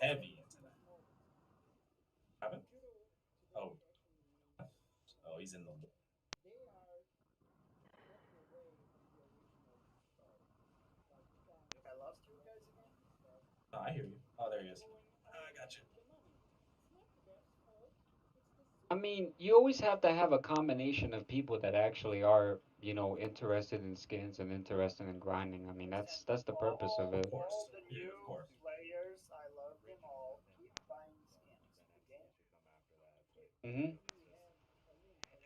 heavy into that. Haven't? Oh, oh, he's in the. I lost you guys again. Oh, I hear you. Oh, there he is. I got you. I mean, you always have to have a combination of people that actually are, interested in skins and interested in grinding. I mean, Listen, that's the purpose of Of it. all course. the Yeah, of new course. players, I love them all. Keep buying skins. Okay. Hmm.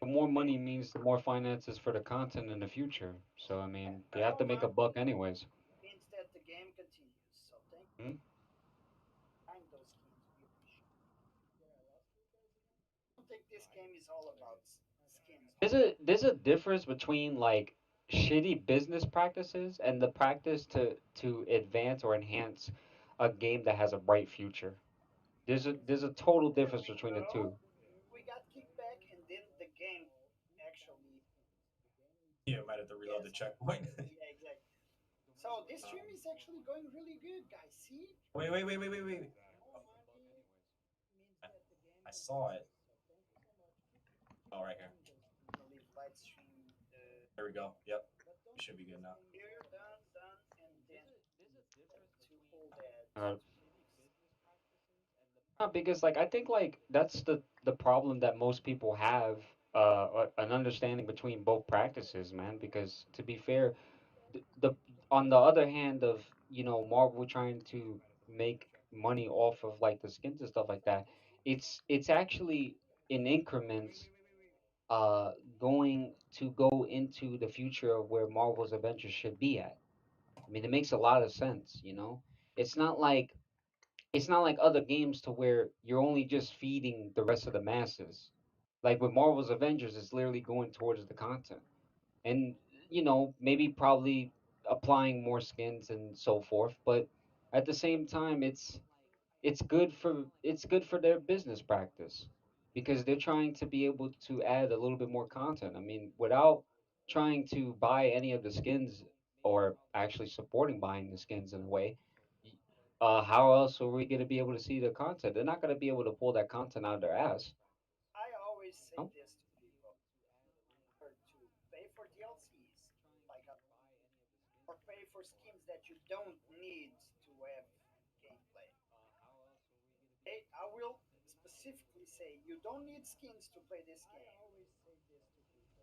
The more Okay. money means the more finances for the content in the future. So I And mean, Yeah. you have more to make a money buck anyways. means that the game continues. So thank you Mhm. for buying those skins. We appreciate. I don't think this game is all about skins only. There's a difference between like shitty business practices and the practice to advance or enhance a game that has a bright future. There's a total There difference we between the go. two. We got kickback, and then the game actually. You might have to reload the Yes. checkpoint. Yeah, exactly. So this stream um, is actually going really good, guys. See, wait, wait, wait, wait, wait, wait. I, I saw it. Oh, right here. I believe light stream. There we go. Yep. We should be good now. Here, done, done, and then to all that. Uh, because like I think like that's the problem that most people have an understanding between both practices, man. Because to be fair, the on the other hand of Marvel trying to make money off of like the skins and stuff like that, it's actually in increments uh going to go into the future of where Marvel's Avengers should be at. I mean, it makes a lot of sense, you know. It's not like it's not like other games to where you're only just feeding the rest of the masses. Like with Marvel's Avengers, it's literally going towards the content and maybe probably applying more skins and so forth, but at the same time it's good for their business practice because they're trying to be able to add a little bit more content. I mean, without trying to buy any of the skins or actually supporting buying the skins in a way, y- how else are we going to be able to see the content? They're not going to be able to pull that content out of their ass. I always say No? this to people: or to pay for DLCs, like or pay for skins that you don't need to have gameplay. Okay, I will specifically say you don't need skins to play this game.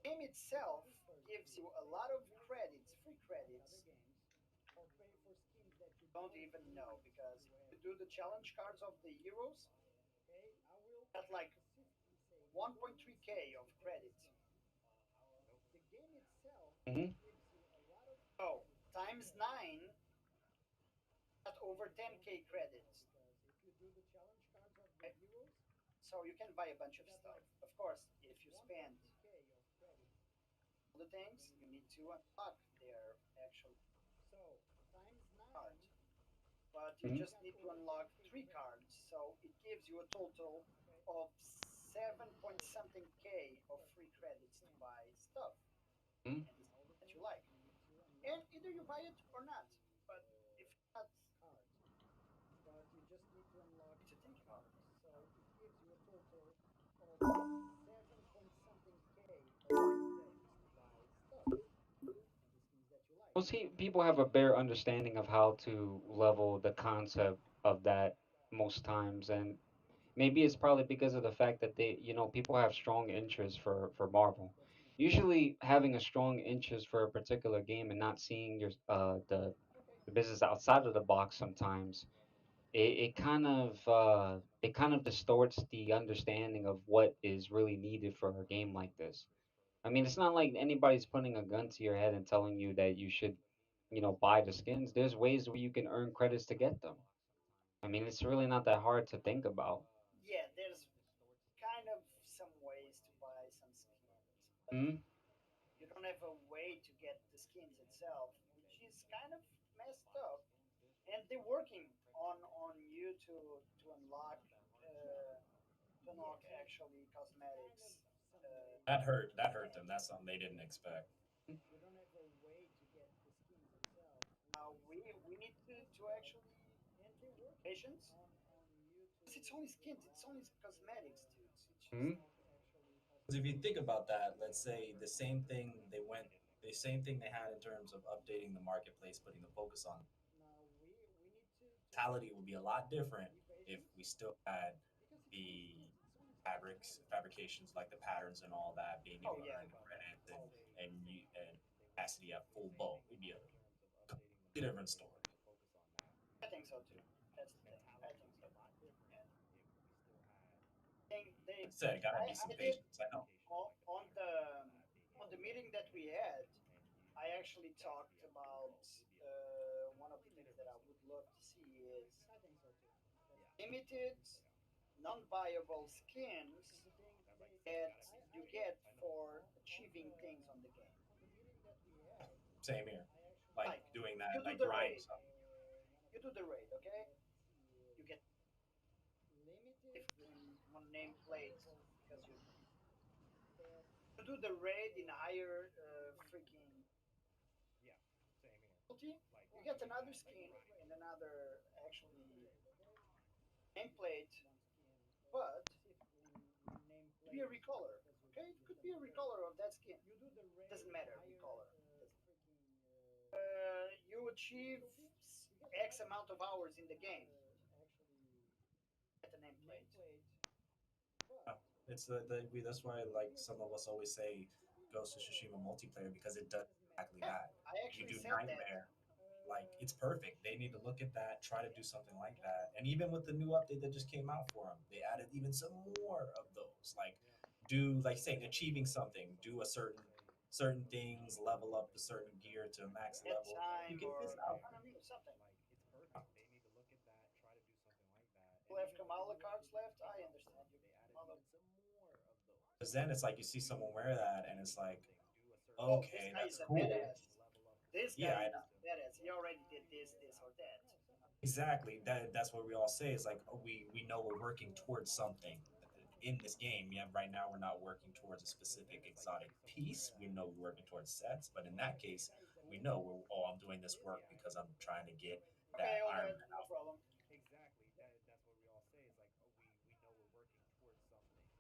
Game itself gives you a lot of credits, free credits. Don't even know because you do the challenge cards of the heroes at like 1.3k of credits. Hmm. Oh, times 9 at over 10k credits. Okay? So you can buy a bunch of stuff. Of course, if you spend all the things, you need to unlock their actual card. But you Hmm. just need to unlock 3 cards, so it gives you a total of 7 point something k of free credits to buy stuff Hmm. and the stuff that you like. And either you buy it or not. But if not, need to think about it. People have a bare understanding of how to level the concept of that most times, and maybe it's probably because of the fact that people have strong interest for Marvel. Usually, having a strong interest for a particular game and not seeing the business outside of the box sometimes it kind of distorts the understanding of what is really needed for a game like this. I mean, it's not like anybody's putting a gun to your head and telling you that you should, buy the skins. There's ways where you can earn credits to get them. I mean, it's really not that hard to think about. Yeah, there's kind of some ways to buy some skins, but Hmm. you don't have a way to get the skins itself, which is kind of messed up. And they're working on you to unlock actually cosmetics. That hurt. That hurt them. That's something they didn't expect. Now we need to actually patience. it's only skins. It's only cosmetics, dude. It's just Hmm. Because if you think about that, let's say the same thing they had in terms of updating the marketplace, putting the focus on mentality would be a lot different if we still had the fabrications like the patterns and all that being oh able to yeah, earn credits and capacity at full boat. It'd be a completely different story. I think so too. That's the thing. I think so. Yeah. Think they, Like I said, gotta be some I did patience. I know. on the meeting that we had. I actually talked about one of the things that I would love to see is limited, non-viable skins that you get for achieving things on the game. Same here. Like Like doing you that, do like the grind raid, stuff. okay? You get different one nameplate because you do the raid in higher freaking difficulty. You get another skin and another actually nameplate, but be a recolor. Okay, it could be a recolor of that skin. Doesn't matter recolor. You achieve X amount of hours in the game at the nameplate. Yeah. It's that's why like some of us always say Ghost of Tsushima multiplayer because it does exactly Yeah, that. I You actually do said that. Nightmare, like it's perfect. They need to look at that, try to do something like that. And even with the new update that just came out for them, they added even some more of those. Like do like say achieving something, do a certain things, level up a certain gear to a max That level. You time get this or I outfit. don't know something. You have Kamala cards left. I understand you. Kamala. Because then it's like you see someone wear that and it's like, Oh, this okay, guy is that's a cool. badass. This Yeah, guy I is a badass. He already did this, or that. exactly. That's what we all say. It's like oh, we know we're working towards something in this game. Yeah, right now we're not working towards a specific exotic piece. We know we're working towards sets, but in that case, we know we're oh I'm doing this work because I'm trying to get Okay, that all Iron that, Man no outfit. problem.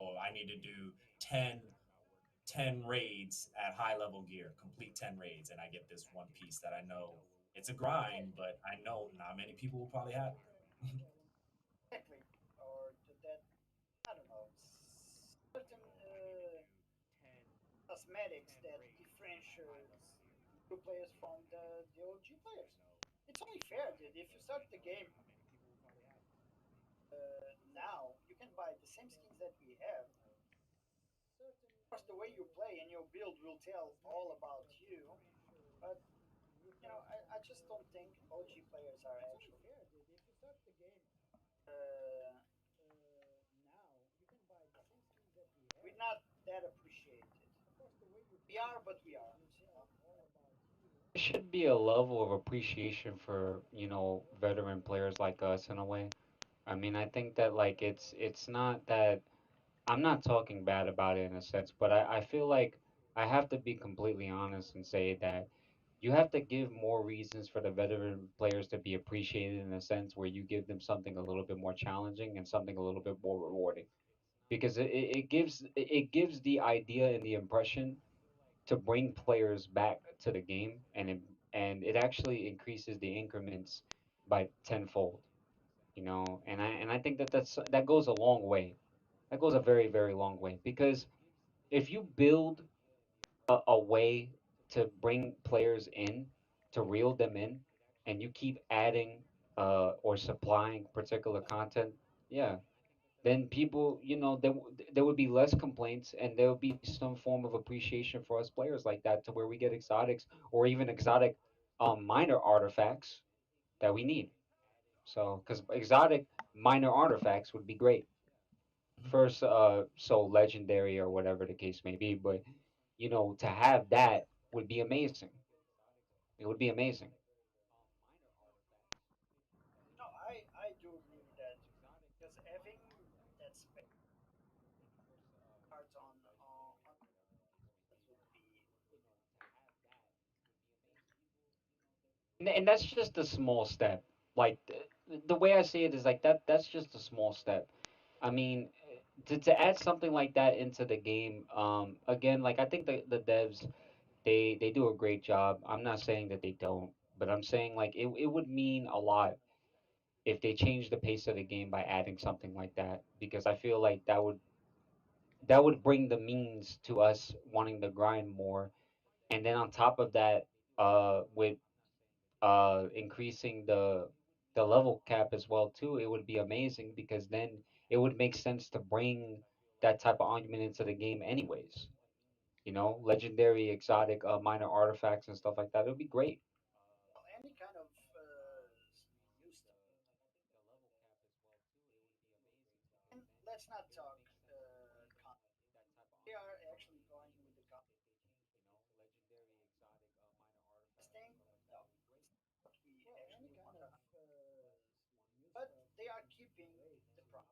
Oh, I need to do 10 raids at high level gear, complete 10 raids, and I get this one piece that I know it's a Okay, grind, but I know not many people will probably have it. exactly. Or that, I don't know, certain cosmetics that differentiates new players from the OG players. It's only fair, dude. If you start the game now, you can buy the same skins that we have. Of course, the way you play and your build will tell all about you. But I just don't think OG players are actually uh, we're not that appreciated. We are, but we aren't. There should be a level of appreciation for, you know, veteran players like us in a way. I mean, I think that like it's not that I'm not talking bad about it in a sense, but I feel like I have to be completely honest and say that you have to give more reasons for the veteran players to be appreciated in a sense where you give them something a little bit more challenging and something a little bit more rewarding because it gives the idea and the impression to bring players back to the game and it actually increases the increments by tenfold, you know, and I think that that goes a long way. That goes a very very long way because if you build a way to bring players in, to reel them in, and you keep adding or supplying particular content, yeah, then people, you know, there would be less complaints and there would be some form of appreciation for us players like that to where we get exotics or even exotic minor artifacts that we need. So, because exotic minor artifacts would be great. First, so legendary or whatever the case may be, but you know, to have that would be amazing. It would be amazing. No, I do agree with that because having that space cards on that would be And that's just a small step. Like, the way I see it is like that. That's just a small step. I mean, to add something like that into the game, again, like I think the devs they do a great job. I'm not saying that they don't, but I'm saying like it would mean a lot if they change the pace of the game by adding something like that, because I feel like that would bring the means to us wanting to grind more. And then on top of that, with increasing the level cap as well too, it would be amazing, because then it would make sense to bring that type of argument into the game anyways. Legendary, exotic, minor artifacts and stuff like that. It would be great. Well, any kind of new stuff. And let's not talk they are actually going with the thing. No, it's what we actually want to. But they are keeping the promise.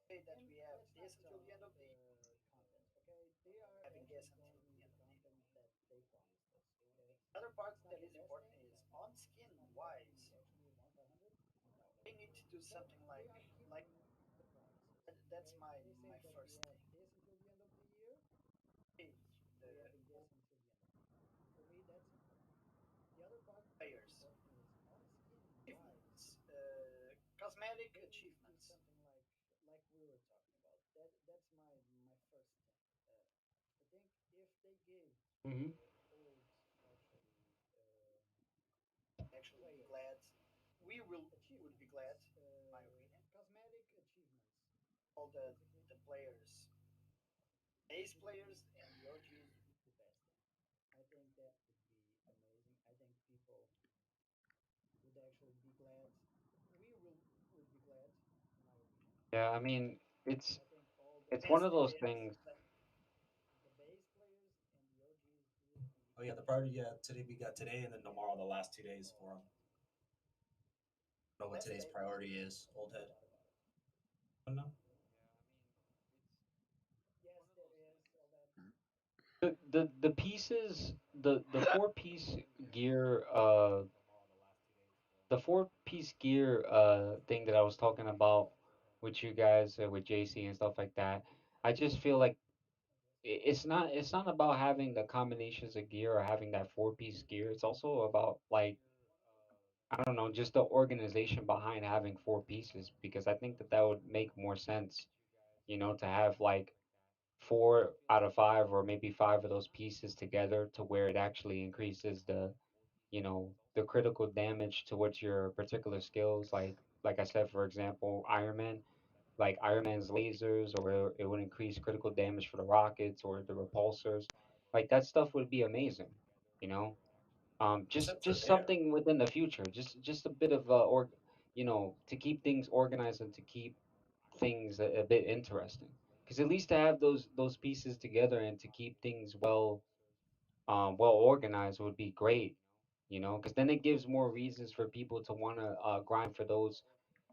Say that we have this until the end of the year, having this until the end of the year. Other part that is important is on skin wise, they need to do something like that's my first thing. Is the players achievements, cosmetic achievements. Hmm. Actually, be glad. We would be glad, in my opinion. All the players, ace players, and the OGs Yeah, I mean, it's it's one base of those players. things. Oh yeah, the party. Yeah, today we got today, and then tomorrow the last 2 days for them. I don't know what Let's today's say priority is. Old head. I don't know. The pieces, the four-piece gear, thing that I was talking about with you guys, with JC and stuff like that. I just feel like it's not about having the combinations of gear or having that four-piece gear. It's also about, like, I don't know, just the organization behind having four pieces, because I think that would make more sense, to have like four out of five, or maybe five of those pieces together, to where it actually increases the critical damage towards your particular skills. Like I said, for example, Iron Man, like Iron Man's lasers, or it would increase critical damage for the rockets or the repulsors. Like that stuff would be amazing, you know. The Just sets are just there. something within the future, just a bit of to keep things organized and to keep things a bit interesting. Because at least to have those pieces together and to keep things well organized would be great. Because then it gives more reasons for people to want to grind for those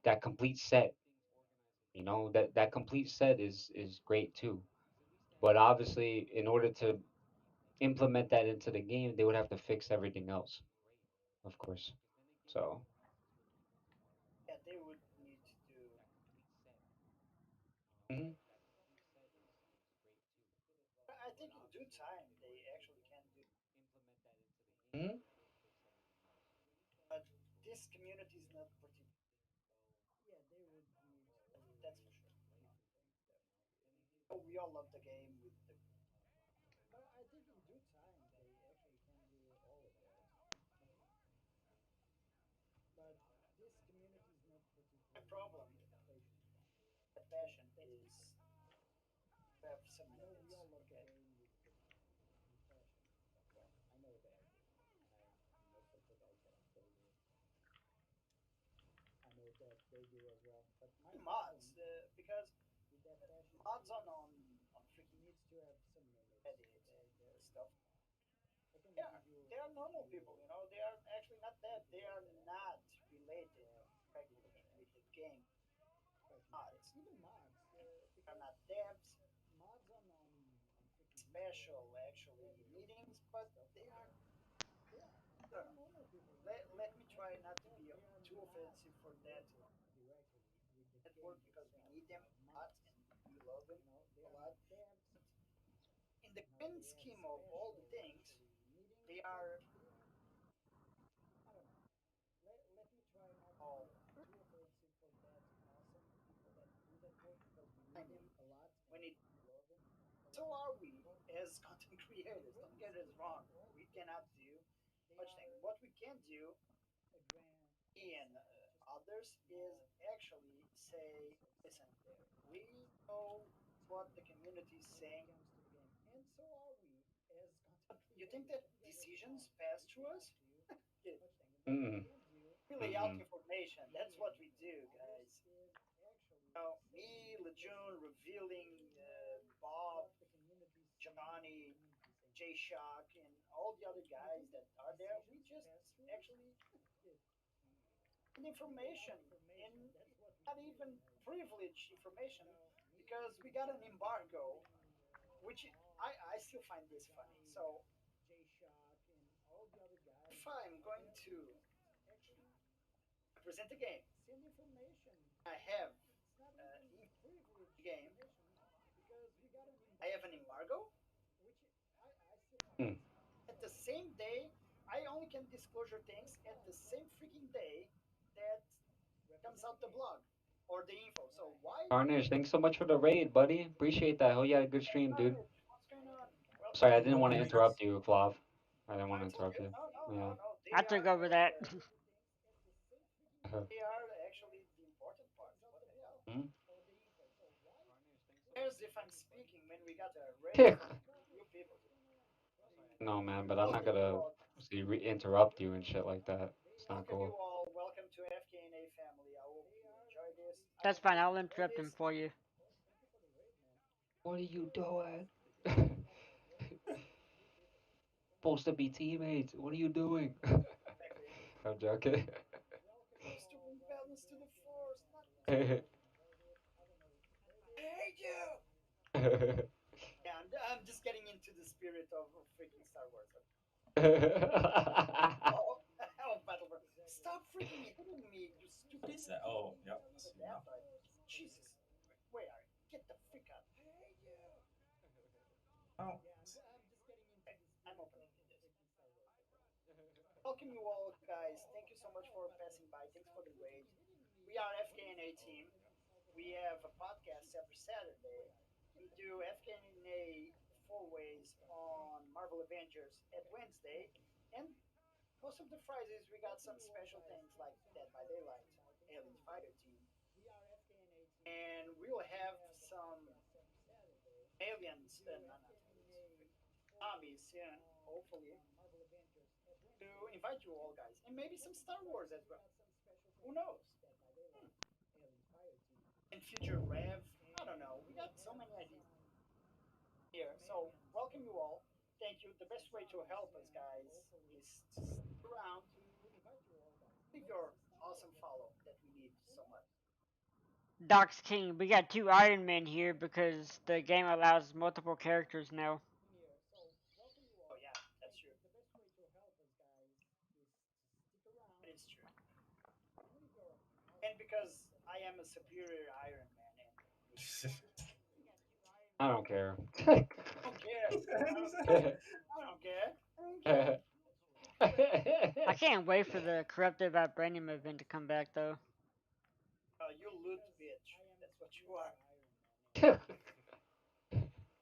that complete set. That complete set is great too. But obviously, in order to implement that into the game, they would have to fix everything else, of course. So. yeah, they would need to do. Hmm. I think in due time they actually can do. Hmm. But this community is not particular. That's for sure. Oh, we all love the game with the. My problem, my passion is to have some limits. Okay, mods because mods on freaking Reddit and stuff. Yeah, they are normal people. They are actually not that. They are not related regularly with the game mods. They are not devs, special actually meetings, but they are. I don't know. Let me try not to be too too offensive for that network because we need them a lot and we love them a lot. In the grand scheme of all the things, they are all behind them. We need. So are we as content creators. Don't get us wrong. We cannot do much things. What we can do in others is actually say, listen, we know what the community is saying. You think that decisions pass through us? Yeah, Mm. we lay out Mm-mm. information. That's what we do, guys. Me, Lejeune, revealing Bob, Johnny, Jay Shock, and all the other guys that are there. We just actually information and not even privileged information because we got an embargo, which I still find this funny. So if I'm going to present a game, I have in the game, I have an embargo. Mm. At the same day, I only can disclosure things at the same freaking day that comes out the blog or the info. So why? Carnage, thanks so much for the raid, buddy. Appreciate that. Hope you had a good stream, dude. Carnage, what's going on? Welcome Sorry, I to didn't No want to Carnage. worries. interrupt you, Flav. I didn't want to It's all interrupt good. you. No, no, no, Yeah. no. I took over that. They are actually the important part. What the hell? Mm. Here's if I'm speaking when we got a raid from you people. No, man, but I'm not Welcome you gonna all. see interrupt you and shit like that. It's not Welcome you cool. all. Welcome to FKNA family. I hope you enjoy this. I That's hope fine. you I'll enjoy interrupt this. him for you. What are you doing? Supposed to be teammates. What are you doing? Exactly. I'm joking. Supposed to bring balance to the force, not I hate you. Yeah, I'm just getting into the spirit of freaking Star Wars. Oh, oh, Battlefront. Stop freaking hitting me, you What stupid is that? Oh, yep. I with see that. now. Jesus. Where are you? Get the freak out. Oh, Okay, I'm opening this. Welcome you all, guys. Thank you so much for passing by. Thanks for the raid. We are FKNA team. We have a podcast every Saturday. We do FKNA four ways on Marvel Avengers at Wednesday, and most of the Fridays we got some special things like Dead by Daylight, Alien Fighter Team, and we will have some aliens, not aliens, zombies soon, hopefully, to invite you all guys, and maybe some Star Wars as well. Who knows? Hmm. And future Rev, I don't know. We got so many ideas here. So welcome you all. Thank you. The best way to help us, guys, is to stick around, leave your awesome follow that we need so much. Doc's King, we got two Iron Men here because the game allows multiple characters now. Oh yeah, that's true. That is true. And because I am a superior Iron Man, and I don't care. I don't care. what the I heck is don't that? care. I don't care. I don't care. I can't wait for the Corrupted Vibranium event to come back though. You loot bitch. That's what you are.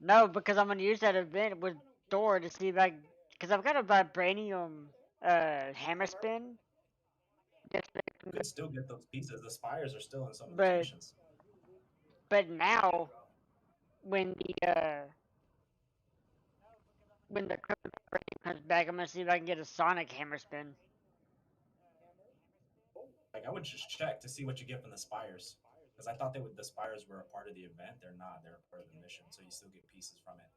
No, because I'm gonna use that event with Thor to see if I, because I've got a Vibranium hammer Hammer. spin. Yes, You could still get those pieces. The spires are still in some of those but missions. Yeah, now bro. when the Corrupted Vibranium comes back, I'm gonna see if I can get a Sonic hammer spin. Oh, Like I would just check to see what you get from the spires, because I thought the spires were a part of the event. They're not. They're a part of the mission, so you still get pieces from it.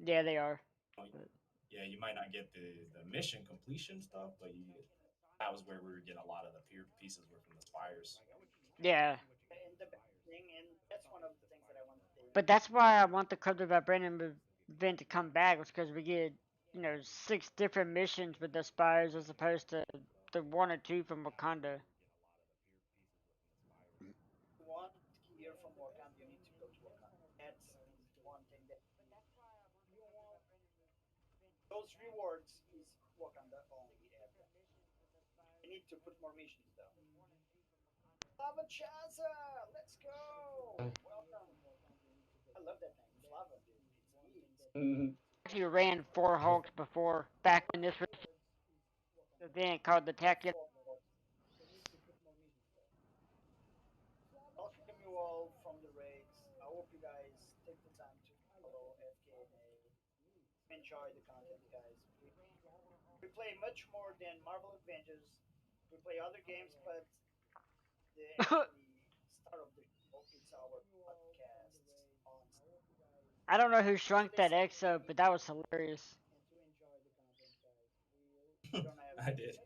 Yeah, they are. Oh, But yeah, you might not get the mission completion stuff, but that was where we were getting a lot of the pieces were from the spires. yeah, and the best thing, and that's one of the things that I want to say. but that's why I want the Corrupted Vibranium event to come back, was because we get, six different missions with the Spires as opposed to the one or two from Wakanda. Those rewards is Wakanda only area. I need to put more missions though. Lava Chaza, let's go! Welcome. I love that name, Flava. It's me. Mhm. Actually ran 4 Hulks before, back when this was an event called the It's Tacular. for welcome you all from the raids. I hope you guys take the time to follow FKNA. Enjoy the content, guys. We play much more than Marvel Avengers. We play other games, but the actually start of the show is our podcast on. I don't know who Just shrunk that listen. exo, but that was hilarious. We don't have I did.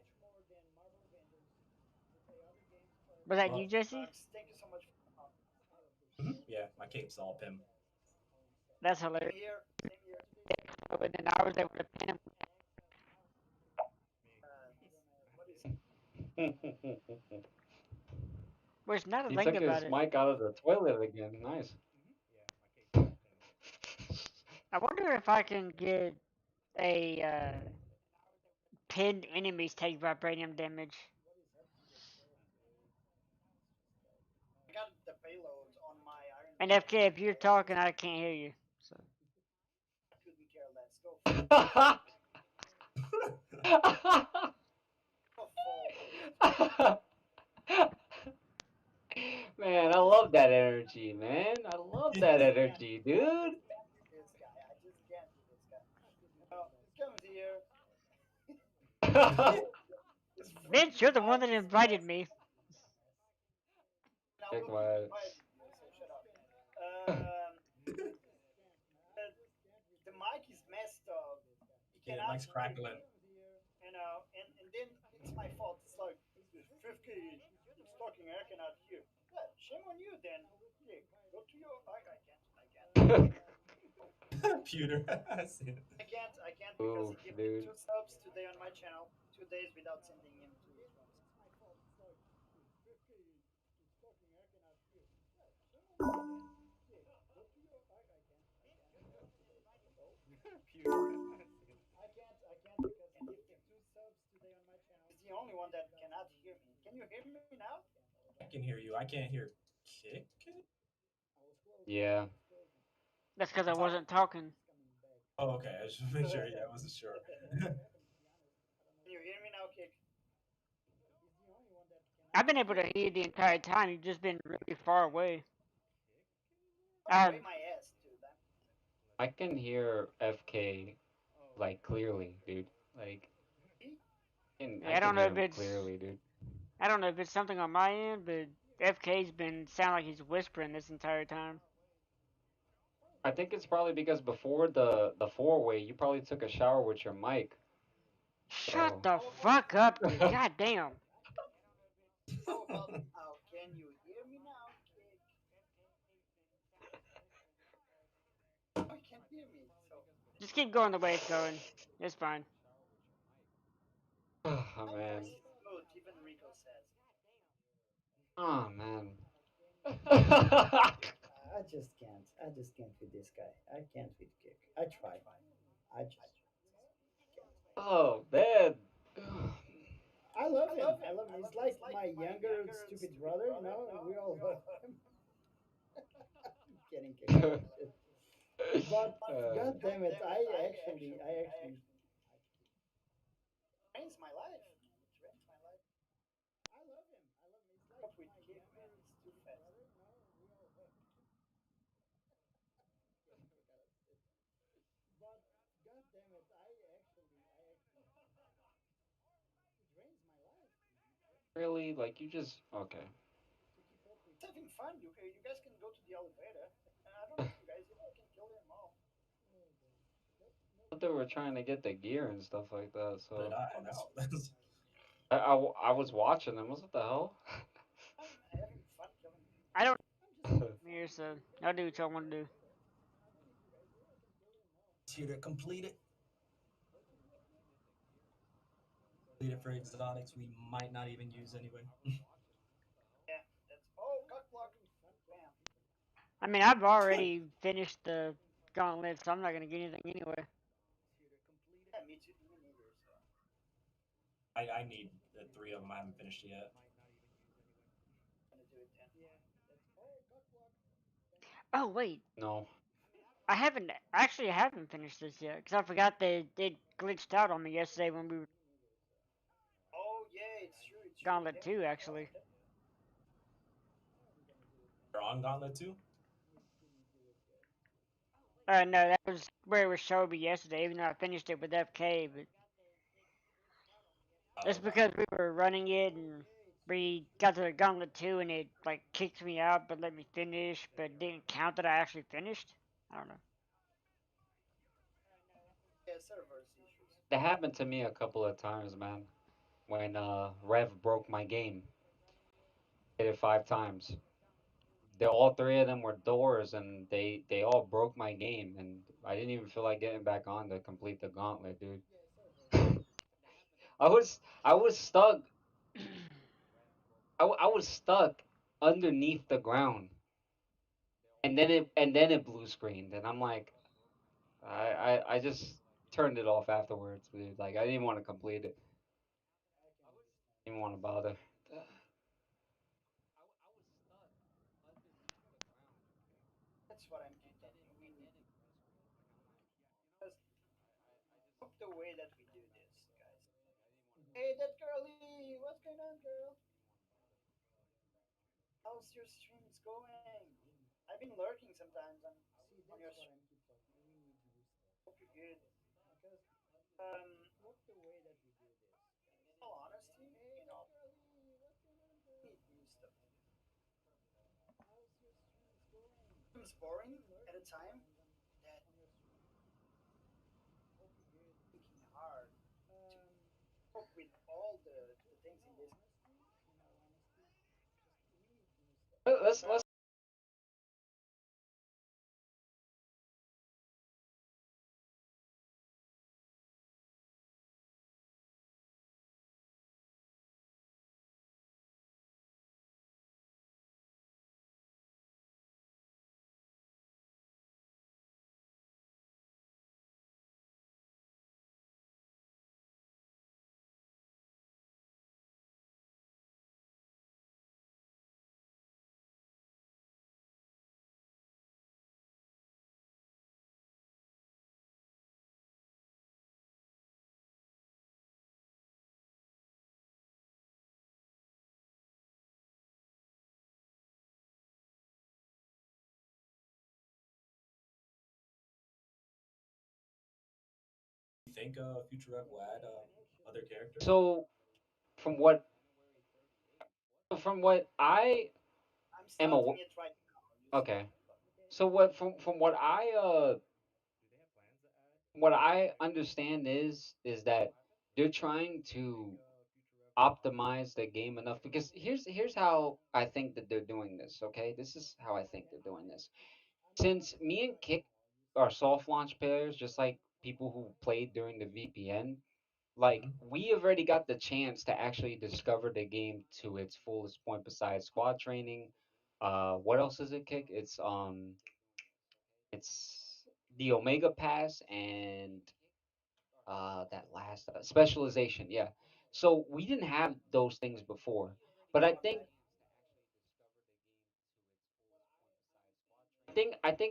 Was that you, Well, Jesse? Max. Thank you so much for yeah, my cape's all pim. That's same hilarious. here. Same here. And then I was able to pin him. Uh, what is Which now that He I think took about his it, mic out of the toilet again. Nice. I wonder if I can get a pinned enemies take vibranium damage. I got the payload on my Iron And Man. FK, if you're talking, I can't hear you. So I couldn't care less. Go for it. Go fall. Man, I love that energy, man. I love that energy, dude. This guy. I just can't do this guy. No, it comes here. This Vince, freaking you're the one mic that is invited messed. me. And I Kick will keep my. inviting you, so shut up. The, the mic is messed up. You Yeah, cannot Mike's hear me. crackling. And then it's my fault. It's like, the 50 is talking, I cannot hear. Yeah, shame on you then. Yeah, go to your. Pewter. I see it. I can't because Oof, he gave me dude. 2 subs today on my channel. 2 days without sending him to his rooms. And he gave 2 subs today on my channel. He's the only one that cannot hear me. Can you hear me now? I can hear you. I can't hear Kick. Yeah. That's because I I'm talking. wasn't talking. Oh, okay. I just want to make sure. Yeah, I wasn't sure. Can you hear me now, Kick? I've been able to hear you the entire time. You've just been really far away. Far away my ass, dude. I can hear FK like clearly, dude. Like, I I can don't know hear if him it's clearly, dude. I don't know if it's something on my end, but FK's been sound like he's whispering this entire time. I think it's probably because before the four-way, you probably took a shower with your mic. Shut So. the fuck up, kid. God damn. How about now? Can you hear me now, Kick? Oh, you can't hear me. So Just keep going the way it's going. It's fine. Oh my man. voice is good, even Rico says. Oh man. I just can't. I just can't with this guy. I can't with Kick. I try. I just can't. Oh man. I love him. I love him. He's like my younger stupid brother. You know, we all love him. I'm kidding, Kick. But god damn it, I actually drains my life. Drains my life. I love him. I love him. He's like with Kick, man. He's too fast. But god damn it, he drains my life. Really? Like you just okay. He's having fun. You guys can go to the elevator. I don't know if you guys can kill them all. But they were trying to get the gear and stuff like that. So did So I. That's I was watching them. What the hell? I'm having fun killing people. I don't I'm just here, so I'll do what y'all want to do. here to complete it. Complete it for exotics. We might not even use anyway. yeah. That's cock block. Bam. I mean, I've already finished the gauntlet, so I'm not gonna get anything anyway. Yeah, I need the three of them. I haven't finished it yet. Gonna do it then. Oh wait, No. I haven't finished this yet because I forgot that it glitched out on me yesterday when we were Oh yeah, it's true. It's true. Gauntlet Yeah, 2 I forgot actually. about that. You're on Gauntlet 2? No, that was where it was showing me yesterday. Even though I finished it with FK, but Oh, it's okay. because we were running it and we got to the Gauntlet 2 and it like kicked me out but let me finish, but didn't count that I actually finished. I don't know. Yeah, servers issues. That happened to me a couple of times, man. When Rev broke my game. Hit it 5 times. All three of them were doors, and they all broke my game, and I didn't even feel like getting back on to complete the gauntlet, dude. I was stuck. I was stuck underneath the ground, and then it blue screened, and I'm like, I just turned it off afterwards, dude. Like I didn't even want to complete it. Didn't want to bother. That's what I'm contending. We need because of the way that we do this, guys. Hey, that girlie, what's going on, girl? How's your streams going? I've been lurking sometimes on your stream. Hope you're good. In all honesty, we need new stuff. It was boring at a time that thinking hard to cope with all the things in this. Let's Well, You think Future Rev will add other characters? so from what from what I I'm am starting it right now. You see, okay. So what from what I understand is that they're trying to optimize the game enough because here's how I think that they're doing this, okay? This is how I think they're doing this. Since me and Kick are soft launch players, just like people who played during the VPN, like Hmm. we have already got the chance to actually discover the game to its fullest point besides squad training. What else is it, Kick? It's the Omega Pass and that last specialization, yeah. So we didn't have those things before, but I think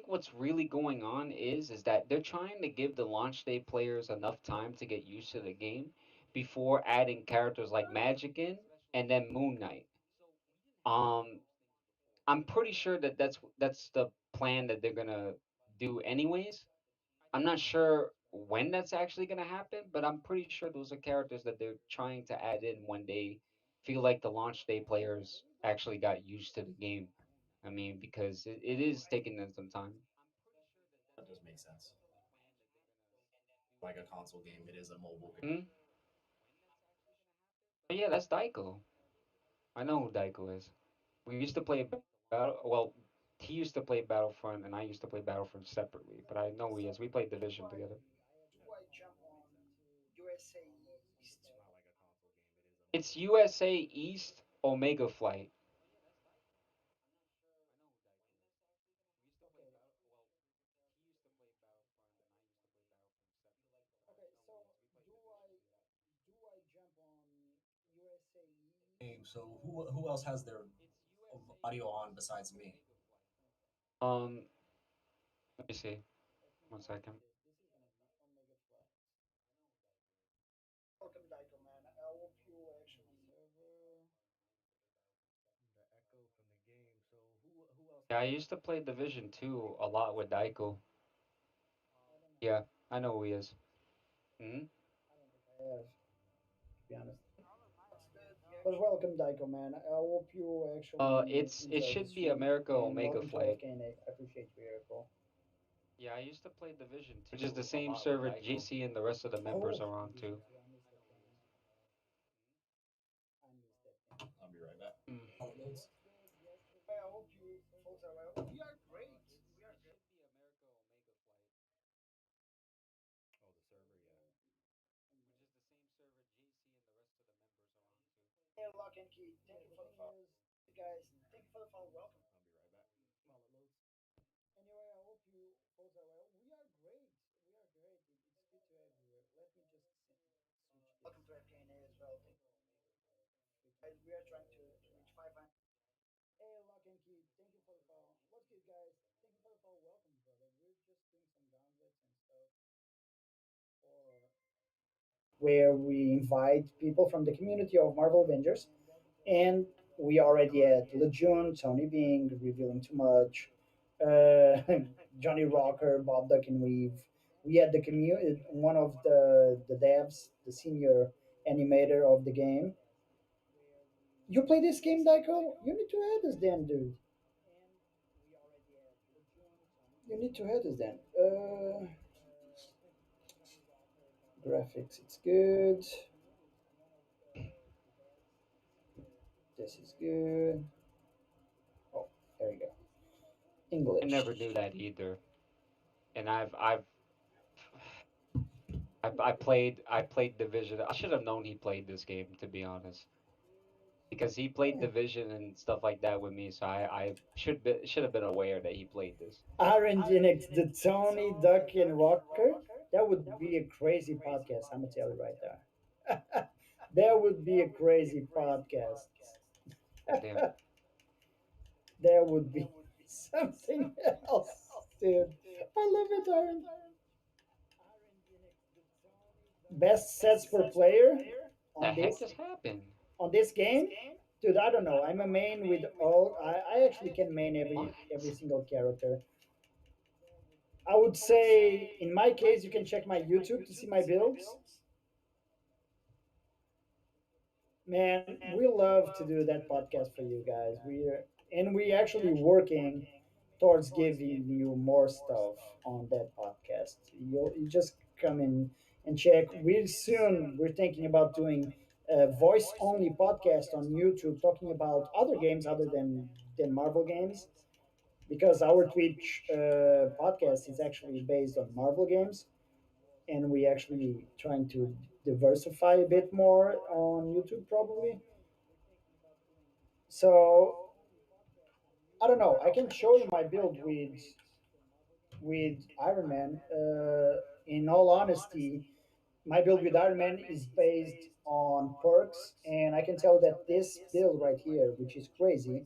what's really going on is that they're trying to give the launch day players enough time to get used to the game before adding characters like Magic in and then Moon Knight. um I'm pretty sure that that's the plan that they're gonna do anyways. I'm not sure when that's actually going to happen, but I'm pretty sure those are characters that they're trying to add in when they feel like the launch day players actually got used to the game. I mean, because it is taking them some time. That does make sense. Like a console game, it is a mobile game. Hmm. But yeah, that's Daiko. I know who Daiko is. We used to play Battle. Well, he used to play Battlefront, and I used to play Battlefront separately. But I know who he is. We played do Division I together. do I jump on USA East? It's USA East Omega Flight. Hey, so who else has their audio on besides me? Um, let me see. 1 second. Welcome, Daiko, man. I hope you actually. Yeah, I used to play Division 2 a lot with Daiko. Yeah, I know who he is. Hmm. I have, to be honest. But welcome, Daiko, man. I hope you actually It enjoy the should be stream. America And Omega welcome to Flag. FKNA. I appreciate you here, bro. Yeah, I used to play Division 2, which is the same server JC and the rest of the members Oh, are on too. I missed that game. I missed that game. I'll be right back. Mm. All it loads. I hope you folks are well. We are great. We are great. Hey, Lock and Key, thank you for the follow. Hey, guys, thank you for the follow. Welcome. Anyway, I hope you folks are well. We are great. We are great. It's good to have you here. Let me just switch this. Welcome to FKNA as well. Thank you. We are trying to reach 500. Hey, Lock and Key, thank you for the follow. What's good, guys? Thank you for the follow. Welcome, brother. We're just doing some gauntlets and stuff for where we invite people from the community of Marvel Avengers. And we already had Legion, Tony Bing, revealing too much, Johnny Rocker, Bob Duck and Weave. We had the community, one of the devs, the senior animator of the game. You play this game, Daiko? You need to add us then, dude. You need to add us then. Graphics, it's good. This is good. Oh, there you go. I English. never knew that either. And I played Division. I should have known he played this game, to be honest, because he played Division and stuff like that with me. So I should have been aware that he played this. Arangenix, the Tony, Duck, and Rocker. That would be a crazy podcast. I'm gonna tell you right there. That would be a crazy podcast. Damn. That would be something else, dude. I love it, Aaron. Best sets per player The on heck this just happened? game, dude. I don't know. I'm a main with all. I actually can main What? every single character. I would say, in my case, you can check my YouTube to see my builds. Man, we love to do that podcast for you guys. We actually working towards giving you more stuff on that podcast. You just come in and check. We soon we're thinking about doing a voice only podcast on YouTube talking about other games other than Marvel games because our Twitch podcast is actually based on Marvel games and we actually trying to diversify a bit more on YouTube probably. So I don't know. I can show you my build with Iron Man. In all honesty, my build with Iron Man is based on perks, and I can tell that this build right here, which is crazy,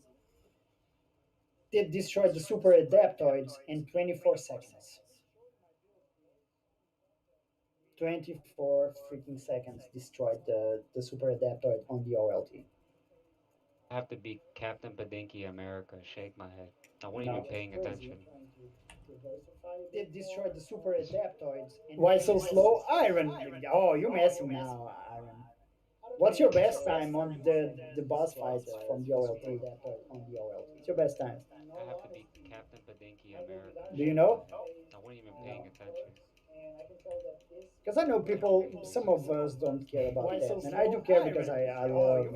did destroy the super adaptoids in 24 seconds. 24 freaking seconds destroyed the super adaptoid on the OLT. I have to be Captain Badinky America. Shake my head. I wasn't No. even paying attention. Did destroy the super adaptoids. Why so slow? Iron. Oh, you messing now, Iron. What's your best time on the boss fights from the OLT? What's your best time? I have to be Captain Badinky America. Do you Shake my know? head. I wasn't even paying attention. Because I know people, some of us don't care about that, and I do care because I love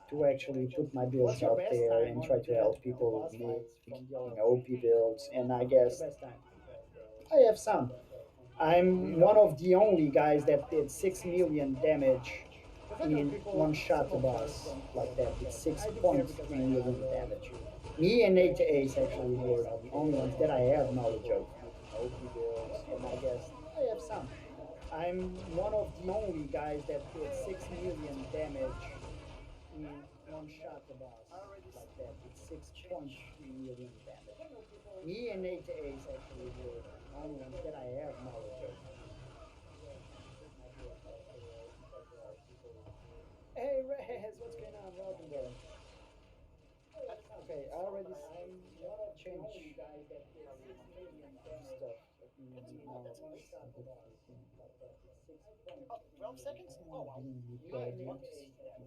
to actually put my builds out there and try to help people make OP builds. And I guess I have some. I'm one of the only guys that did 6 million damage in one shot the boss like that with 6.3 million damage. Me and Nate Ace actually were the only ones that I have knowledge of making OP builds, and I guess I have some. I'm one of the only guys that did 6 million damage we one shot the boss I already like that with change. 6.3 million damage. Me and 8 Ace actually were the only ones that I have knowledge of. Hey Rez, what's going on? Welcome, bro. I don't know. Okay, I already changed I really want to do stuff. Let me Oh, now. that's amazing. Oh, 12 seconds? Oh, wow. I want to see that.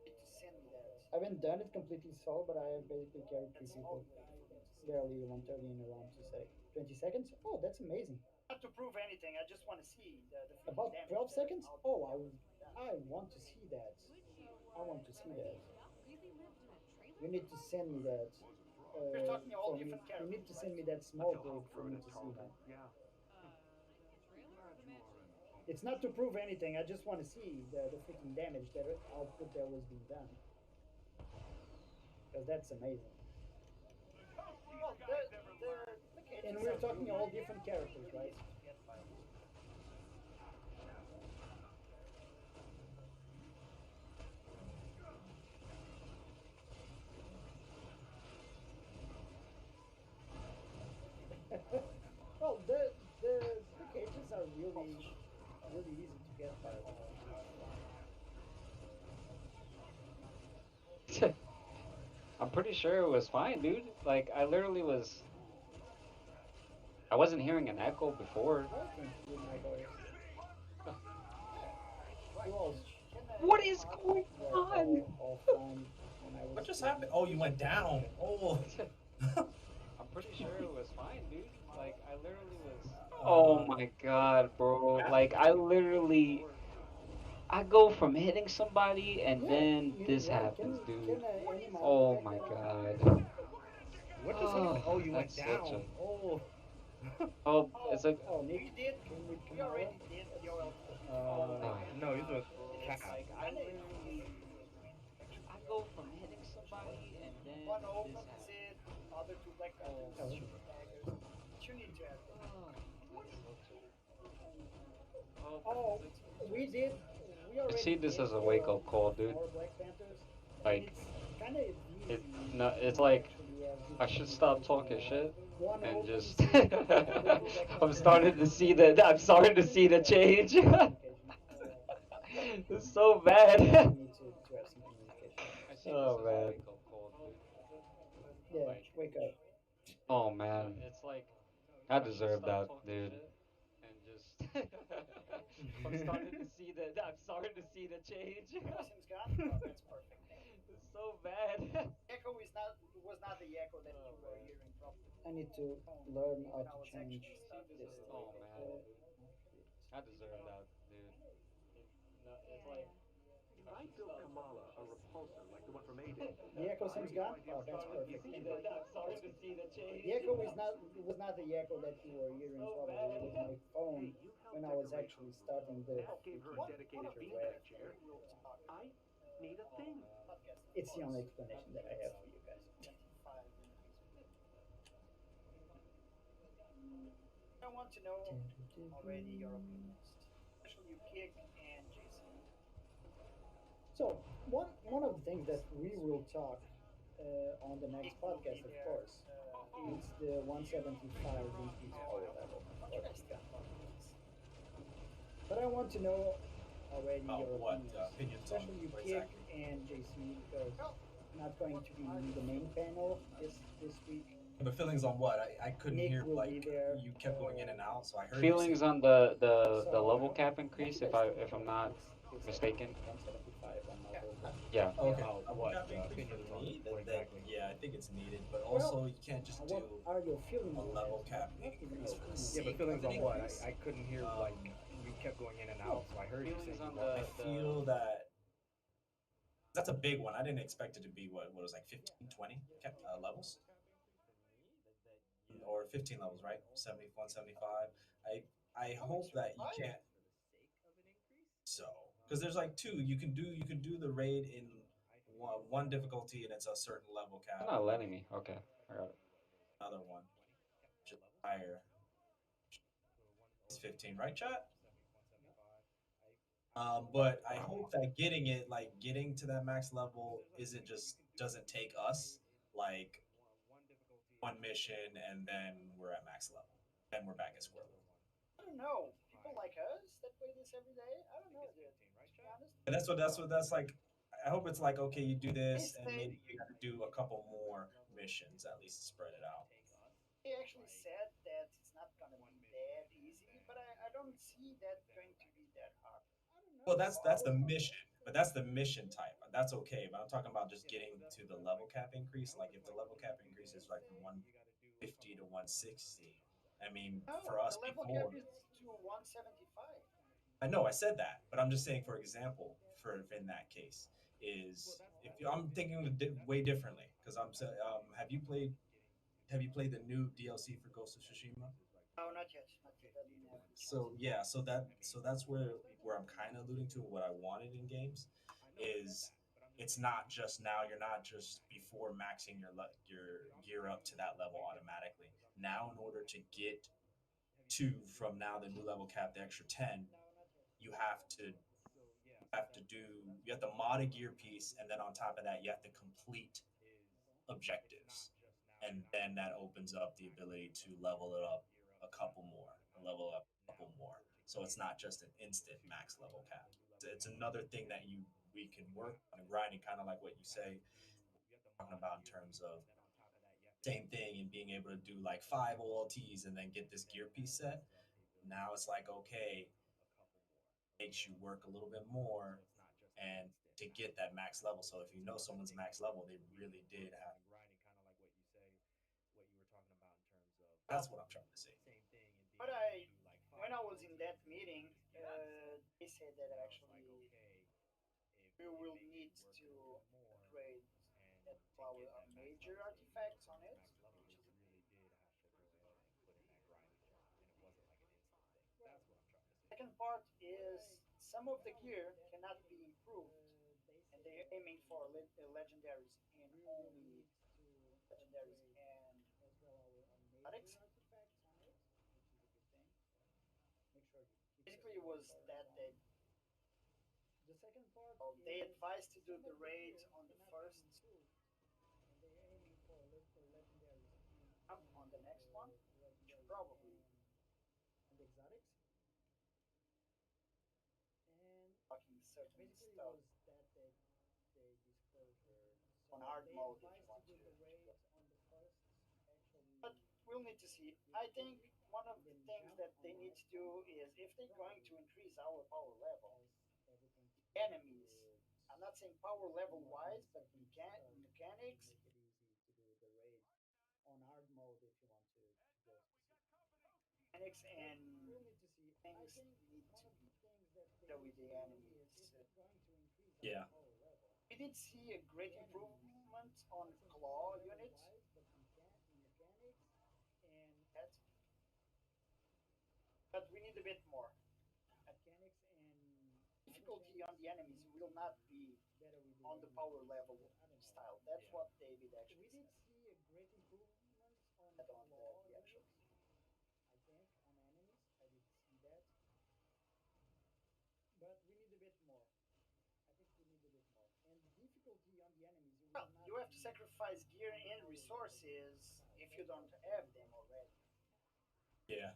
Need to send me that. I haven't done it completely solo, but I have basically carried three That's all people. beautiful. Barely 130 in a round to say. 20 seconds? Oh, that's amazing. Not to prove anything, I just want to see the freaking About damage. 12 that seconds? output Oh, done. I want to see that. I want to see that. You need to send me that. We're talking all For me, different you need characters, to right? send me that small clip for me to see, man. It's not to prove anything. I just want to see the freaking damage that output that was being done, because that's amazing. Well, the And cages we're are talking really, all different characters, really right? easy to get by. Well, the cages are really easy to get by. I'm pretty sure it was fine, dude. Like I literally was. I wasn't hearing an echo before. I think with my voice, it was Can What is going were on? all fine when I was What just speaking. happened? Oh, you went down. Oh. I'm pretty sure it was fine, dude. Like I literally was. Oh uh, my god, bro. yeah. Like I literally. I go from hitting somebody and Yeah, then this why happens, dude. can any mouse Oh back my down? god. What just Oh, happened? Oh, you went that's such down. a. Oh. Oh, Oh, it's like. Oh, Nick we did. came with We Kamala. already did the OLT. Oh Uh, my Oh my no, he's god, with bro. It's Cap. Like I kind of literally. strange, I actually. go from hitting somebody and then One this opens happens. it, other two Black Oh Panthers my god. shoot god. daggers. But you need to have them. Oh, that's such a. Oh, Oh, it's like. we did. We I already see this did as a wake up call, dude. four Black Panthers, and Like, it's kind of it. easy No, to it's like actually have I different should stop communication. talking shit One and opens just. it, other two Black I'm Panthers starting to shoot. see the. I'm starting to You see need the to have some change. communication. It's so You bad. need to have some communication. I see this Oh as a man. wake up call, dude. Yeah, Like, wake up. oh man. It's like I deserve that, dude. And just I'm starting to see the. I'm starting to see the change. Echo seems gone. Oh, that's perfect. Thank you. It's so bad. Echo is not was not the echo that Oh you were man. hearing from I need my to phone learn how when I to was change actually starting this the thing. Oh wake up man. call. I deserve that, dude. No, it's like I should stop talking shit. The echo seems gone. Oh, I'm that's starting to perfect. see the. I'm starting That's to good. see the The change. echo is not was not the echo that you were It's hearing so probably. It bad. was my phone when I was actually starting the Oh, freaking one of picture the web. things that we will talk Oh man. podcast, of It's the course, only That's explanation that I so have bad. for you guys. 25 increase. I want to know already your opinions, especially you, Kick and JC. So one of the things that we will talk on the next Kick will be podcast, of there. course, it's the 175 increase power level What for you guys Pika. think about this? But I want to know already Oh, your what opinions, opinions on especially you, what Kick exactly? and JC, because Well, not going what to be are in your the main feelings panel on this week. But feelings on what? I couldn't Nick hear, will be like, there. you kept going in and out, so I heard you say Feelings on the So, level cap what do increase you guys think if I'm about not this mistaken. 175 on Yeah. Alberta? Yeah. oh, okay. About Level what cap increase for opinions on me, what exactly? yeah, I think it's needed, but Well, also you can't just do what are your feelings a on that? level cap Not even increase your for the opinions. Yeah, but sake feelings of an on what? increase. I couldn't hear like Um, you kept going in and Well, out, so I heard you say Feelings you on want I the feel that that's a big one. I didn't expect it to be what was like 15, 20 levels or 15 levels, right? 71, 75. I oh, hope it's really that you high. can't so because there's like two you can do the raid in one difficulty and it's a certain level It's cap not and then letting you me. Okay. I got it. another one which is higher. It's 15, right, chat? But I hope that getting it, like getting to that max level, isn't just doesn't take us like one mission and then we're at max level. Then we're back at square one. I don't know. People like us that play this every day. I don't know, dude. To be honest, And that's like. I hope it's like okay, you do they this, and say maybe you got to do a couple more missions at least to spread it out. they actually said that it's not gonna be that easy, but I don't see that going to be that hard. I don't Well, know. that's the mission, but that's the mission type. That's okay. But I'm talking about just getting to the level cap increase. Like if the level cap increases like from 150 to 160, I mean, for No, us the level cap before, is to 175. I know I said that, but I'm just saying, for example, for in that case, is if you, I'm thinking of it way differently because have you played the new DLC for Ghost of Tsushima? No, not yet. Not yet. I didn't have a chance. So yeah, so that's where I'm kind of alluding to what I wanted in games is it's not just now you're not just before maxing your gear up to that level automatically. Now in order to get to from now the new level cap the extra 10, you have to do you have to mod a gear piece and then on top of that you have to complete objectives. And then that opens up the ability to level it up a couple more, level up a couple more. So it's not just an instant max level cap. It's another thing that you we can work on and grinding, kind of like what you say, talking about in terms of same thing and being able to do like five OLTs and then get this gear piece set. Now it's like okay, makes you work a little bit more and to get that max level. So if you know someone's max level, they really did have. That's Well, what I'm trying to say. but when I was in that meeting, they said that actually we will need to upgrade that our major artifacts on it, which is second part is some of the gear cannot be improved, and they're aiming for legendaries and only legendaries and exotics. Basically, it was that they advised to do the raids on the first, on the next one, which probably fucking certain stuff on hard mode if you want to go. But we'll need to see. I think one of the things that they need to do is if they're going to increase our power level, enemies. I'm not saying power level wise, but mechanics and things need to be better with the enemies. Yeah, We did see a great improvement on claw units. That, but we need a bit more. Difficulty on the enemies will not be on the power level style. That's what David actually said. I don't have the actual. Well, you have to sacrifice gear and resources if you don't have them already. yeah,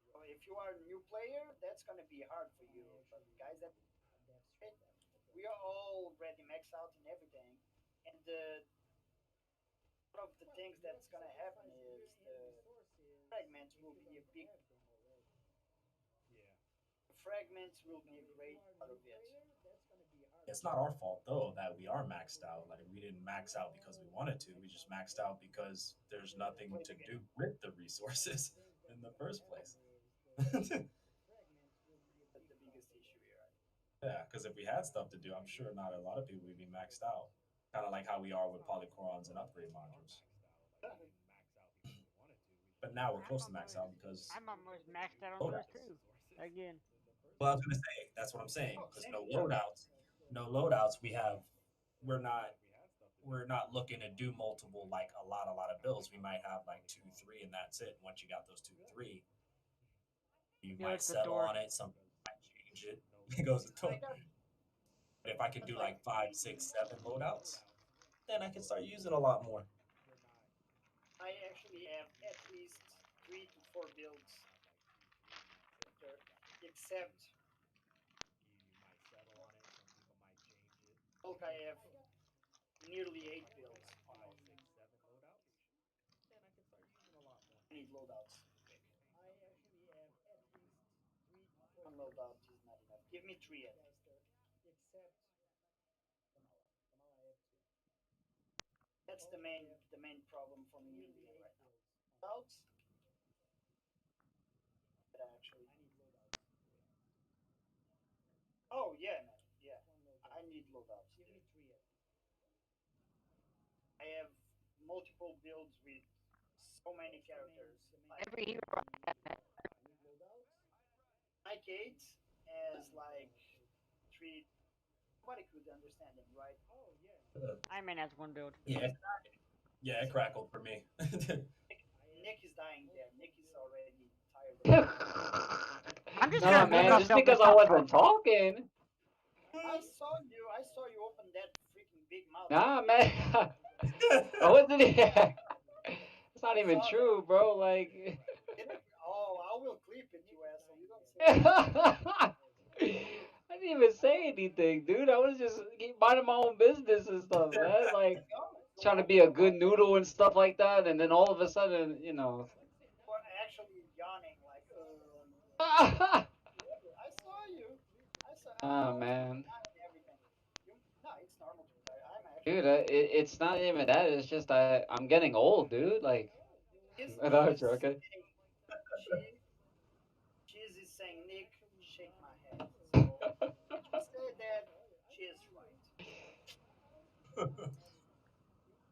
So if you are a new player, that's gonna be hard for you. But guys that we are all already maxed out in everything, and one of the things that's gonna happen is fragments will be a big fragments will be a great part of it. it's not our fault though that we are maxed out. Like we didn't max out because we wanted to. We just maxed out because there's nothing Play to the game. do with the resources in the first place. That's the biggest issue here. Yeah, because if we had stuff to do, I'm sure not a lot of people would be maxed out. Kind of like how we are with polychrons and upgrade modules. But now we're I'm close to max almost out because I'm almost maxed out on those loadouts. too. Again. Well, I was gonna say that's what I'm saying Oh, because same no here. loadouts, no loadouts. We're not we're not looking to do multiple like a lot of builds. We might have like two, three, and that's it. Once you got those two, three, you Yo, might it's the settle door. on it. Some might change it. it goes to I 20. got But if I could do like like five, six, seven loadouts, then I can start using a lot more. I actually have at least 3 to 4 builds there, except bulk. I have nearly 8 builds almost. I need loadouts quick. One loadout is not enough. Give me three at least. That's the main problem for me in the game right now. Loadouts, but actually. Oh yeah, man. Yeah, I need loadouts, dude. I have multiple builds with so many characters. Like Every hero. Kate has like three. Nobody could understand him, right? Uh, Iron Man has one build. yeah, yeah, it crackled for me. Nick is dying there. Nick is already tired of Nah, dying. I'm just gonna mute man, just myself and because I stop wasn't talking. talking. I saw you. I saw you open that freaking big mouth over Nah, there. man. I wasn't. It's not I even saw that. true, bro. Like, Oh, I will clip it, you asshole. You don't say anything. I didn't even say anything, dude. I was just minding my own business and stuff, man. Like, No, go trying to on, be a go on. good noodle and stuff like that, and then all of a sudden, Or actually yawning like, ah, I saw you. I saw. I was man, everything. You, no, it's normal to be tired. I'm dude, actually. it's not even that. It's just I'm getting old, dude. Like, no, I'm She's joking. saying, she she's is saying, Nick, shake my head. So she said that she is right.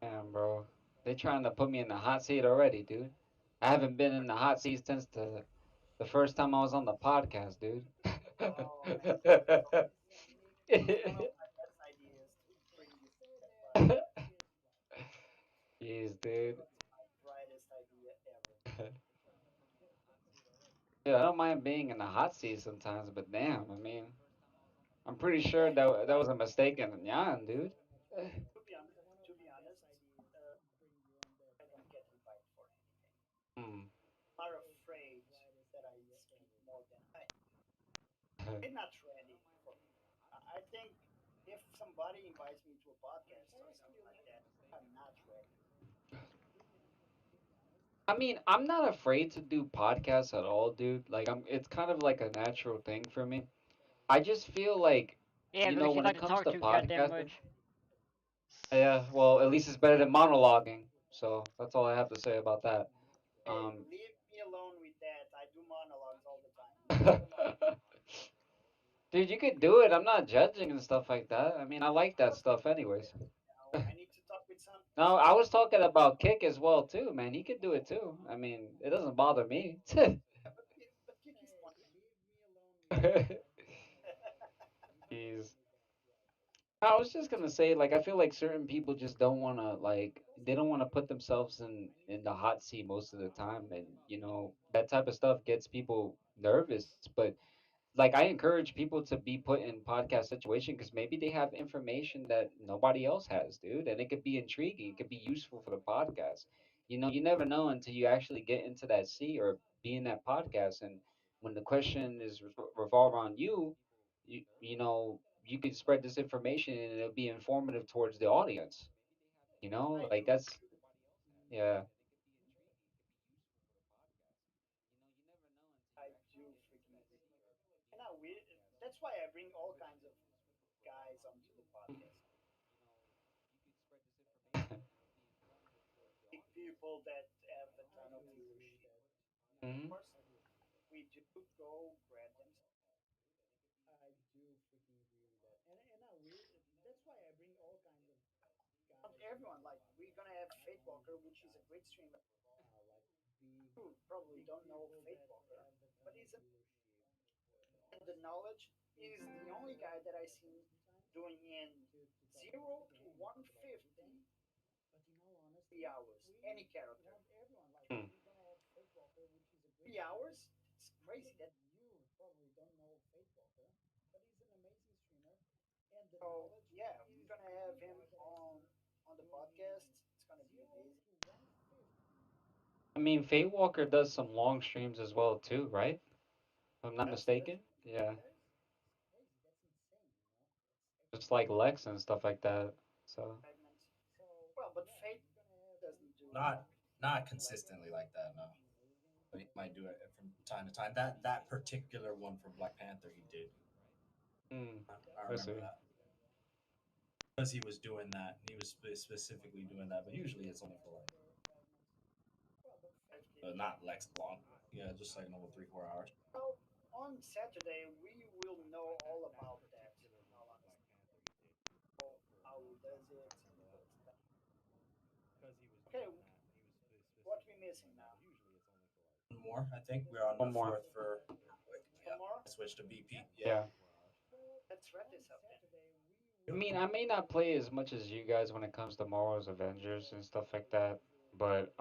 Damn, bro, they trying to put me in the hot seat already, dude. I haven't been in the hot seat since the first time I was on the podcast, dude. Oh man, so it was one of my best ideas to bring you, but Jeez, it dude. was my brightest idea ever. Dude, I don't mind being in the hot seat sometimes, but damn, I mean, I'm pretty sure Yeah, that was a mistake in Yan, dude. to be honest, I don't get invited for anything. Hmm. Are afraid that I speak more than I'm not ready for. I think if somebody invites me to a podcast or something like that, I'm not ready. I mean, I'm not afraid to do podcasts at all, dude. Like, it's kind of like a natural thing for me. I just feel like, Yeah, because you when it like to comes talk to too goddamn podcasting, much. yeah, well, at least it's better than monologuing. So that's all I have to say about that. Hey, Um, leave me alone with that. I do monologues all the time. Come on. dude, you could do it. I'm not judging and stuff like that. I mean, I like I that was stuff anyways. I need to talk with No, I was somebody. talking about Kick as well too, man. He could do it too. I mean, it doesn't bother me. Yeah, but Kick is funny. Jeez. I was just gonna say, like, I feel like certain people just don't wanna they don't wanna put themselves in the hot seat most of the time, and that type of stuff gets people nervous. But like, I encourage people to be put in podcast situation because maybe they have information that nobody else has, dude, and it could be intriguing. It could be useful for the podcast. You never know until you actually get into that seat or be in that podcast, and when the question is revolve around you, you could spread this information and it'll be informative towards the audience. I Like do that's yeah. I do freaking agree. And that's why I bring all kinds of guys onto the podcast. Big people that have a ton of viewership. Of Hmm. course, we do go grab them. Not everyone, like, we're gonna have Fate Walker, which is a great streamer. You probably don't know Fate Walker, but he's a, and the knowledge is the only guy that I see doing in 0 to 150 3 hours. Any character. Hmm. 3 hours? It's crazy. That So yeah, we're gonna have him on the podcast. It's gonna be amazing. I mean, Fate Walker does some long streams as well too, right? If I'm not That's mistaken. Yeah, crazy. That's insane. just like Lex and stuff like that. So, Fragments. Well, but Fate doesn't do Not not consistently like that, no. But he might do it from time to time. That particular one for Black Panther, he did. hmm, I I remember see. that because he was doing that. He was specifically doing that, but usually it's only for like 5 not Lex long. Yeah, just like another 3 4 hours. Well, on Saturday we will know all about that. In all honesty, how he does it, what's that. Okay, what we missing now? One more, I think we're on One the more. fourth for. One Yeah, more. switch to BP. Yeah. Yeah. Let's wrap this up then. I mean, I may not play as much as you guys when it comes to Marvel's Avengers and stuff like that, but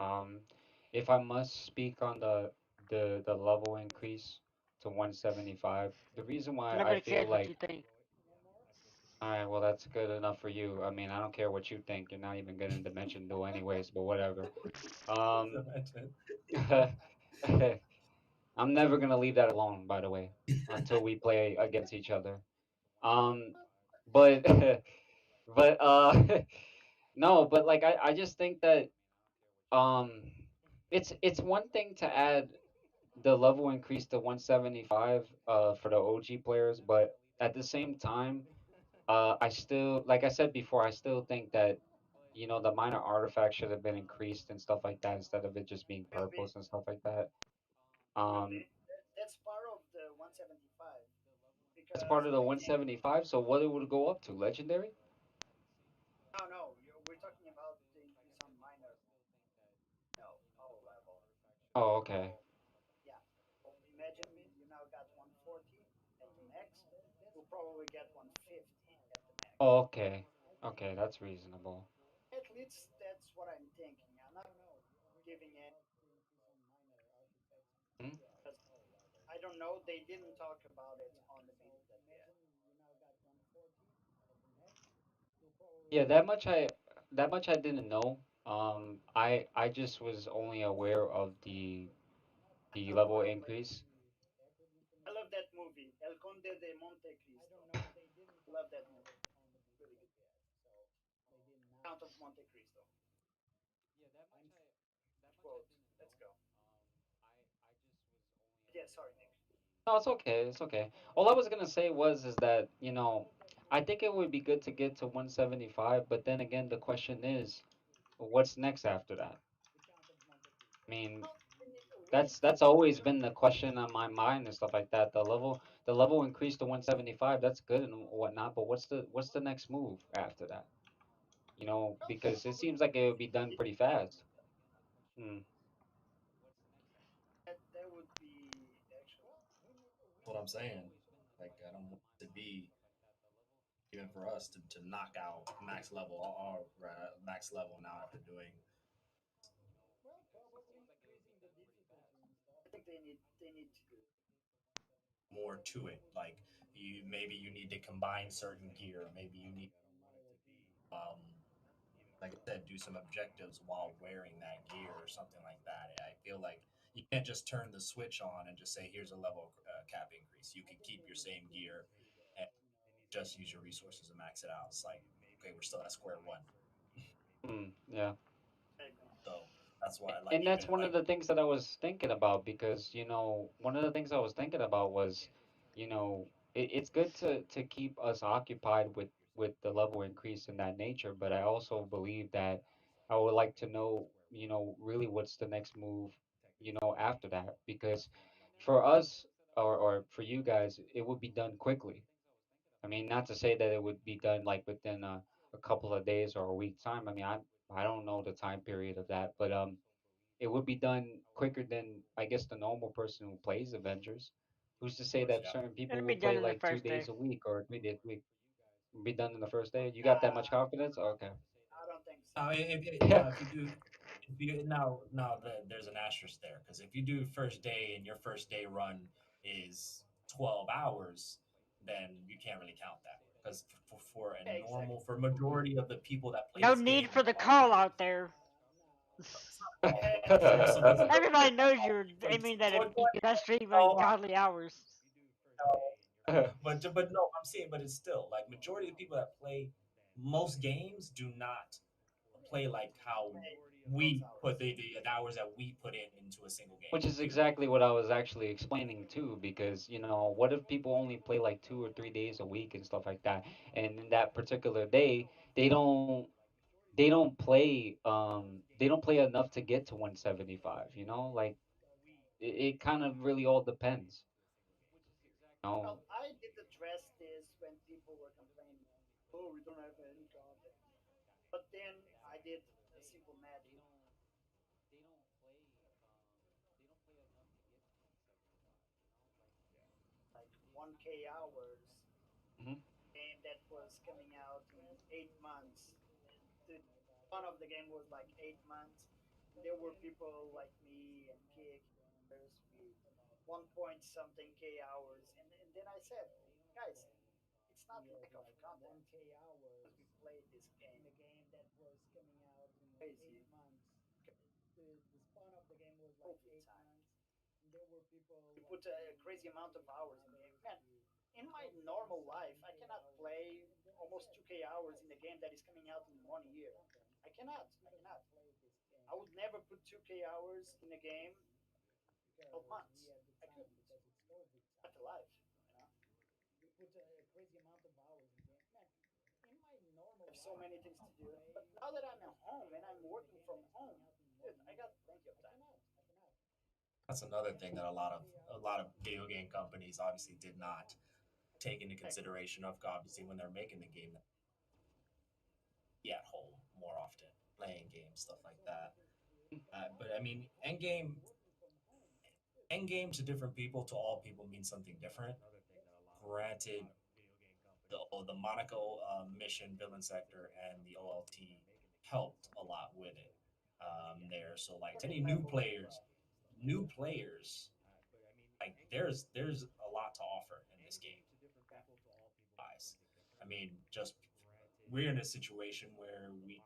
if I must speak on the level increase to 175, the reason why I Nobody feel cares what like, you think. all right, well, that's good enough for you. I mean, I don't care what you think. You're not even getting Dimension Duel anyways, but whatever. Um, I'm never gonna leave that alone, by the way, until we play against each other. Um, but but no, but like I just think that um it's one thing to add the level increase to 175 for the OG players, but at the same time, I still, like I said before, I still think that the minor artifacts should have been increased and stuff like that instead of it just being Will be, purples and stuff like that. will Um, be. That's part of the 175 it's because part of the they can. 175, so what it would go up to? Legendary? No, no, we're talking about the increase on minor. No, power level. Oh, okay. So yeah. So imagine you now got 140 at the max. You'll probably get 150 at the max. Oh, okay. Okay, that's reasonable. At least that's what I'm thinking. I'm not giving it Hmm? because I don't know. They didn't talk about it on the meeting that we had. Yeah, that much I didn't know. I just was only aware of the level increase. I love that movie, El Conde de Monte Cristo. Love that movie. Really good. Count of Monte Cristo. Quote. Let's go. Yeah, sorry, Nick. No, it's okay. It's okay. All I was gonna say was is that, I think it would be good to get to 175, but then again, the question is, what's next after that? I mean, Well, we need that's always been the question on my mind and stuff like that. The level increased to 175, that's good and whatnot, but what's the next move after that? well, Because it seems like it would be done pretty fast. Hmm. that would be actually. That's what I'm saying. Like I don't want it to be even for us to knock out max level or max level now after doing I think they need to do. more to it. Like you need to combine certain gear. Maybe you need um like I said, do some objectives while wearing that gear or something like that. I feel like you can't just turn the switch on and just say, "Here's a level cap increase." You can keep your same gear and just use your resources to max it out. It's like, okay, we're still at square one. Hmm. Yeah. I agree. So that's why, like, And even that's one of like, the things that I was thinking about because, one of the things I was thinking about was, it's good to keep us occupied with the level increase in that nature, but I also believe that I would like to know, really what's the next move, after that because for us or for you guys, it would be done quickly. I mean, not to say that it would be done like within a couple of days or a week time. I mean, I don't know the time period of that, but it would be done quicker than I guess the normal person who plays Avengers. Who's to of say course, that yeah. certain people It'll be will done play in the like two first day. days a week or 3 days a week? Be done in the first day. You got that much Nah, confidence? Okay. I don't think so. Now, Yeah. now if you do, if you now there's an asterisk there because if you do first day and your first day run is 12 hours, then you can't really count that because for a Yeah, exactly. normal for majority of the people that play No this need game for the are call out there. Yeah, so exactly. does Everybody knows you're so, aiming that so, at me 'cause I stream so, on godly hours. but no, I'm saying, but it's still like majority of the people that play most games do not play like how Hey, those we put hours. the hours that we put in into a single game. Which is Period. exactly what I was actually explaining too, because you know, what if people only play like 2 or 3 days a week and stuff like that, and in that particular day, they don't they don't play enough to get to 175. You know, like it kind of really all depends. You know, Well, I did address this when people were complaining, oh, we don't have any content. But then I did a simple magic, like 1K hours hmm game that was coming out in 8 months. The fun of the game was like 8 months. There were people like me and Kick with one point something K hours, and then I said, guys, it's not lack of content because we played this game crazy all the time. We put a crazy amount of hours in the game. Man, in my normal life, I cannot play almost 2K hours in a game that is coming out in 1 year. I cannot. I cannot. I would never put 2K hours in a game 12 months. I couldn't. Not alive. You know? I have so many things to do. But now that I'm at home and I'm working from home, dude, I got plenty of time. That's another thing that a lot of video game companies obviously did not take into Exactly. consideration of obviously when they're making the game, be at home more often, playing games, stuff like that. But I mean, endgame to different people, to all people means something different. Granted, the Monaco mission, villain sector, and the OLT helped a lot with it there. So like to Turning any levels as well. new players, like there's a lot to offer in this game. Yeah. Guys, I mean, just we're in a situation where we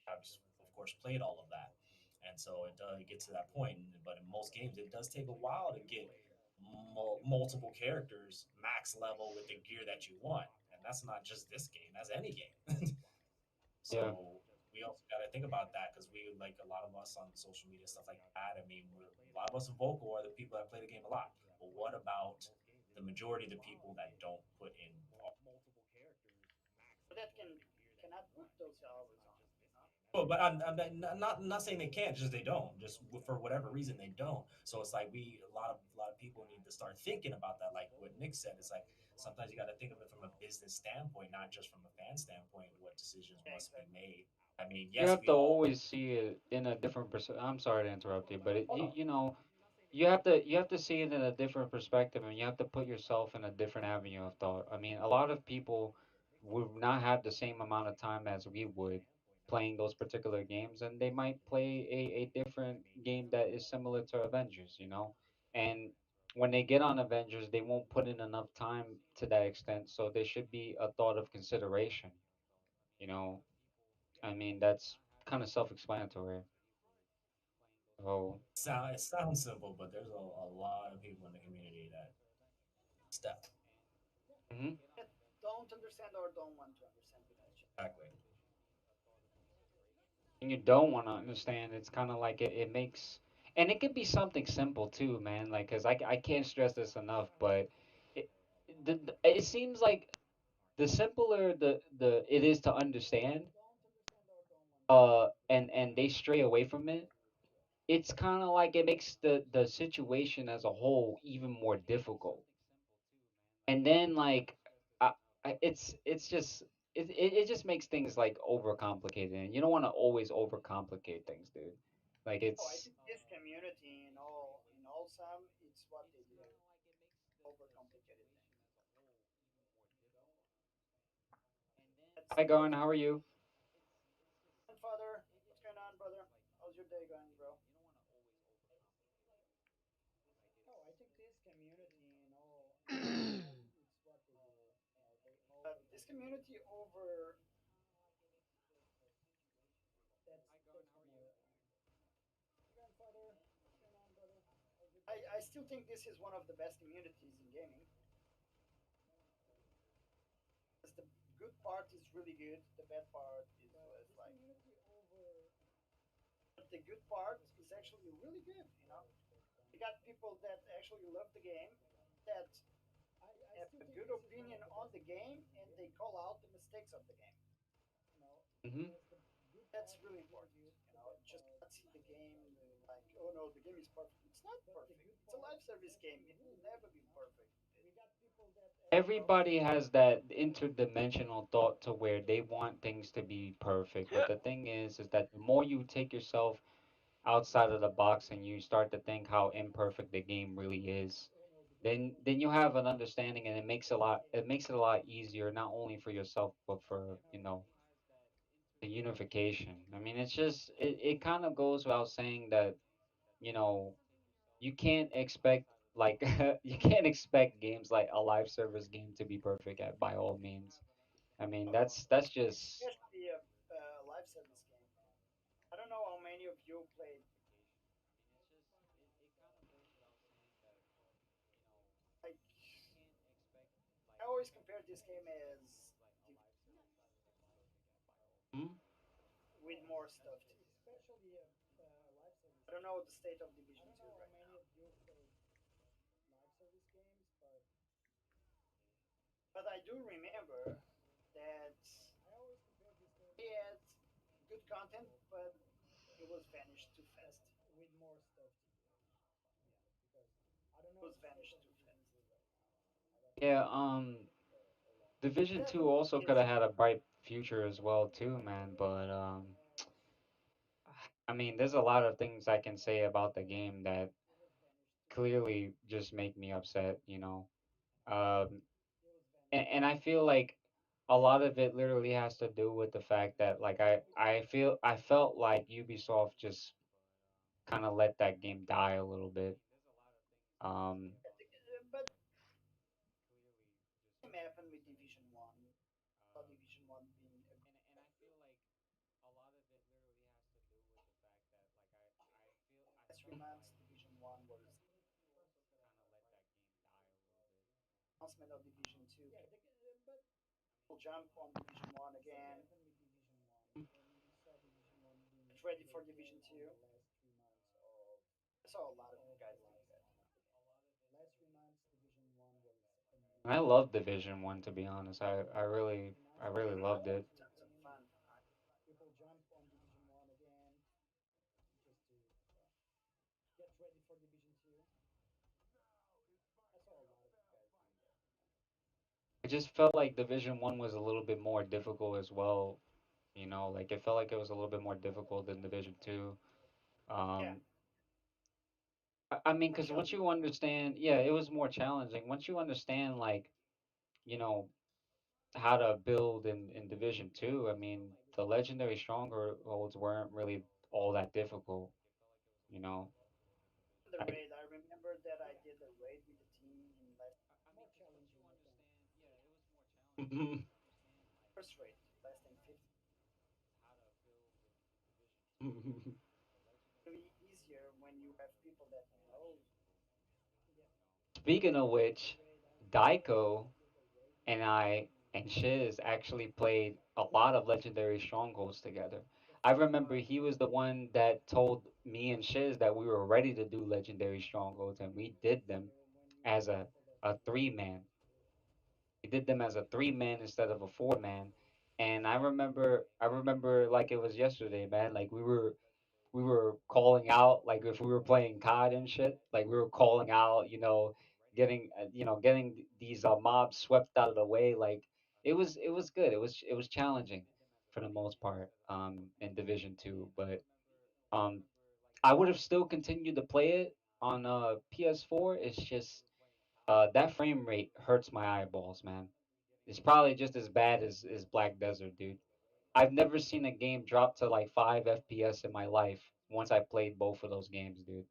have, of course, played all of that, and so it gets to that point. But in most games, it does take a while to get multiple characters max level with the gear that you want, and that's not just this game; that's any game. yeah. So we also got to think about that because we like a lot of us on social media stuff like that. I mean, a lot of us in vocal are the people that play the game a lot. But what about the majority of the people that don't put in? But that cannot put those hours on. You know? Well, but I'm not saying they can't, just they don't. Just for whatever reason they don't. So it's like a lot of people need to start thinking about that. Like what Nick said, it's like sometimes you got to think of it from a business standpoint, not just from a fan standpoint. What decisions Yeah, must be exactly. made. I mean, You yes, have we to all. always see it in a different I'm sorry to interrupt you, but Oh no, you know, you have to see it in a different perspective, and you have to put yourself in a different avenue of thought. I mean, a lot of people would not have the same amount of time as we would playing those particular games, and they might play a different game that is similar to Avengers, you know. And when they get on Avengers, they won't put in enough time to that extent, so there should be a thought of consideration, you know. I mean, that's kind of self-explanatory. So, it sounds simple, but there's a lot of people in the community that step mhm. That don't understand or don't want to understand potential. exactly. And you don't want to understand, it's kind of like it makes, and it could be something simple too, man. Like, cause I can't stress this enough, but it it seems like the simpler the it is to understand, and they stray away from it. It's kind of like it makes the situation as a whole even more difficult. And then like I, it's just it just makes things like overcomplicated, and you don't want to always overcomplicate things, dude. Like Oh, I it's think this community in all some, it's what they do. Overcomplicated things. That's hi the Garn, most. how are you? And father, what's going on, brother? How's your day going, bro? But community over. That's kind of grandfather. What's going on, brother? How's it I going? still think this is one of the best communities in gaming. Because the good part is really good, the bad part is But less this like. community over But the good part is actually really good. You know, you got people that actually love the game, that I have still a think good this is one of opinion the on best the game, communities in and they gaming. call out the mistakes of the game. You know, Hmm. because the good That's part really is really important. good. You The know, bad just part not see is the less game so. like, oh no, the game is perfect. It's not But the perfect. good It's a part live is service game. actually It will really good. never be You know, perfect. we got people that You actually know, Everybody has that interdimensional thought to where they want things to be perfect. But the thing is that the more you take yourself outside of the box and you start to think how imperfect the game really is, oh no, the game is then perfect. you have an understanding, and It's not this it game. makes it a lot easier, not only for yourself but for, the unification. I mean, it's just it kind of goes without saying that, you know, you can't expect like you can't expect games like a live service game to be perfect at by all means. I mean, Oh no, that's just especially a live service game. I don't know how many of you played. Like, I always compare this game as mm, with more stuff to do. Especially a live service I don't game. know the state of I Division don't Two know how right many now, of you played live service games, but but I do remember that I always compare this game he as had good content, difficult, but it was vanished too but fast. with more stuff to do. Yeah, because I don't It know was the state vanished of too Division fast. 2 right now. I gotta yeah. check it a long time. Division Two Definitely also could is. have had a bright future as well too, man. But I mean, there's a lot of things I can say about the game that It was vanished too fast. clearly just make me upset. Um, It was vanished too and I fast. feel like a lot of it literally has to do with the fact that like I felt like Ubisoft just kind of let that game die a little bit. Um, But same happened with Division One. Saw Division One being a good last 3 months. Division One was announcement of Division Two. Yeah, but People jump on Division One same again. happened with Division 1, and we saw Division 1 being Get ready for really Division good on Two. the last 3 months I saw a lot of of guys the doing last that. of the game. Last 3 months, Division 1 was I amazing. love Division One, to be honest. I really Announcement of loved I it. had Division 2 tons of came, fun. people jump on Division 1 again just to get ready for Division 2. I saw a lot of guys doing that. I just felt like Division One was a little bit more difficult as well. Like it felt like it was a little bit more difficult than Division Two. Yeah, Um, I mean, more because once challenging. you understand, yeah, it was more challenging. Once you understand, like, you know, how to build in Division Two, I mean, the legendary strongholds weren't really all that difficult. You know, The like, raid. I remember that I Yeah, did the raid with the team in last more challenging, I think. first raid, less than 50. Really easier when you have people that know. Yeah, speaking of I did the which, raid. I remember I Daiko did the raid with and the I team and Shiz actually played a the lot of legendary strongholds together. the I first remember raid. he was the one that told me and Shiz that we were ready to do legendary strongholds, and we It did was them when you were as the people that a did three it. man. We did them as a three man instead of a four man. And I remember like it was yesterday, man. Like we were calling out like if we were playing COD and shit. Like we were calling out, getting these mobs swept out of the way. Like it was good. It was challenging for the most part in Division Two, but um I would have still continued to play it on PS4. It's just that frame rate hurts my eyeballs, man. It's probably just as bad as Black Desert, dude. I've never seen a game drop to like 5 FPS in my life once I played both of those games, dude.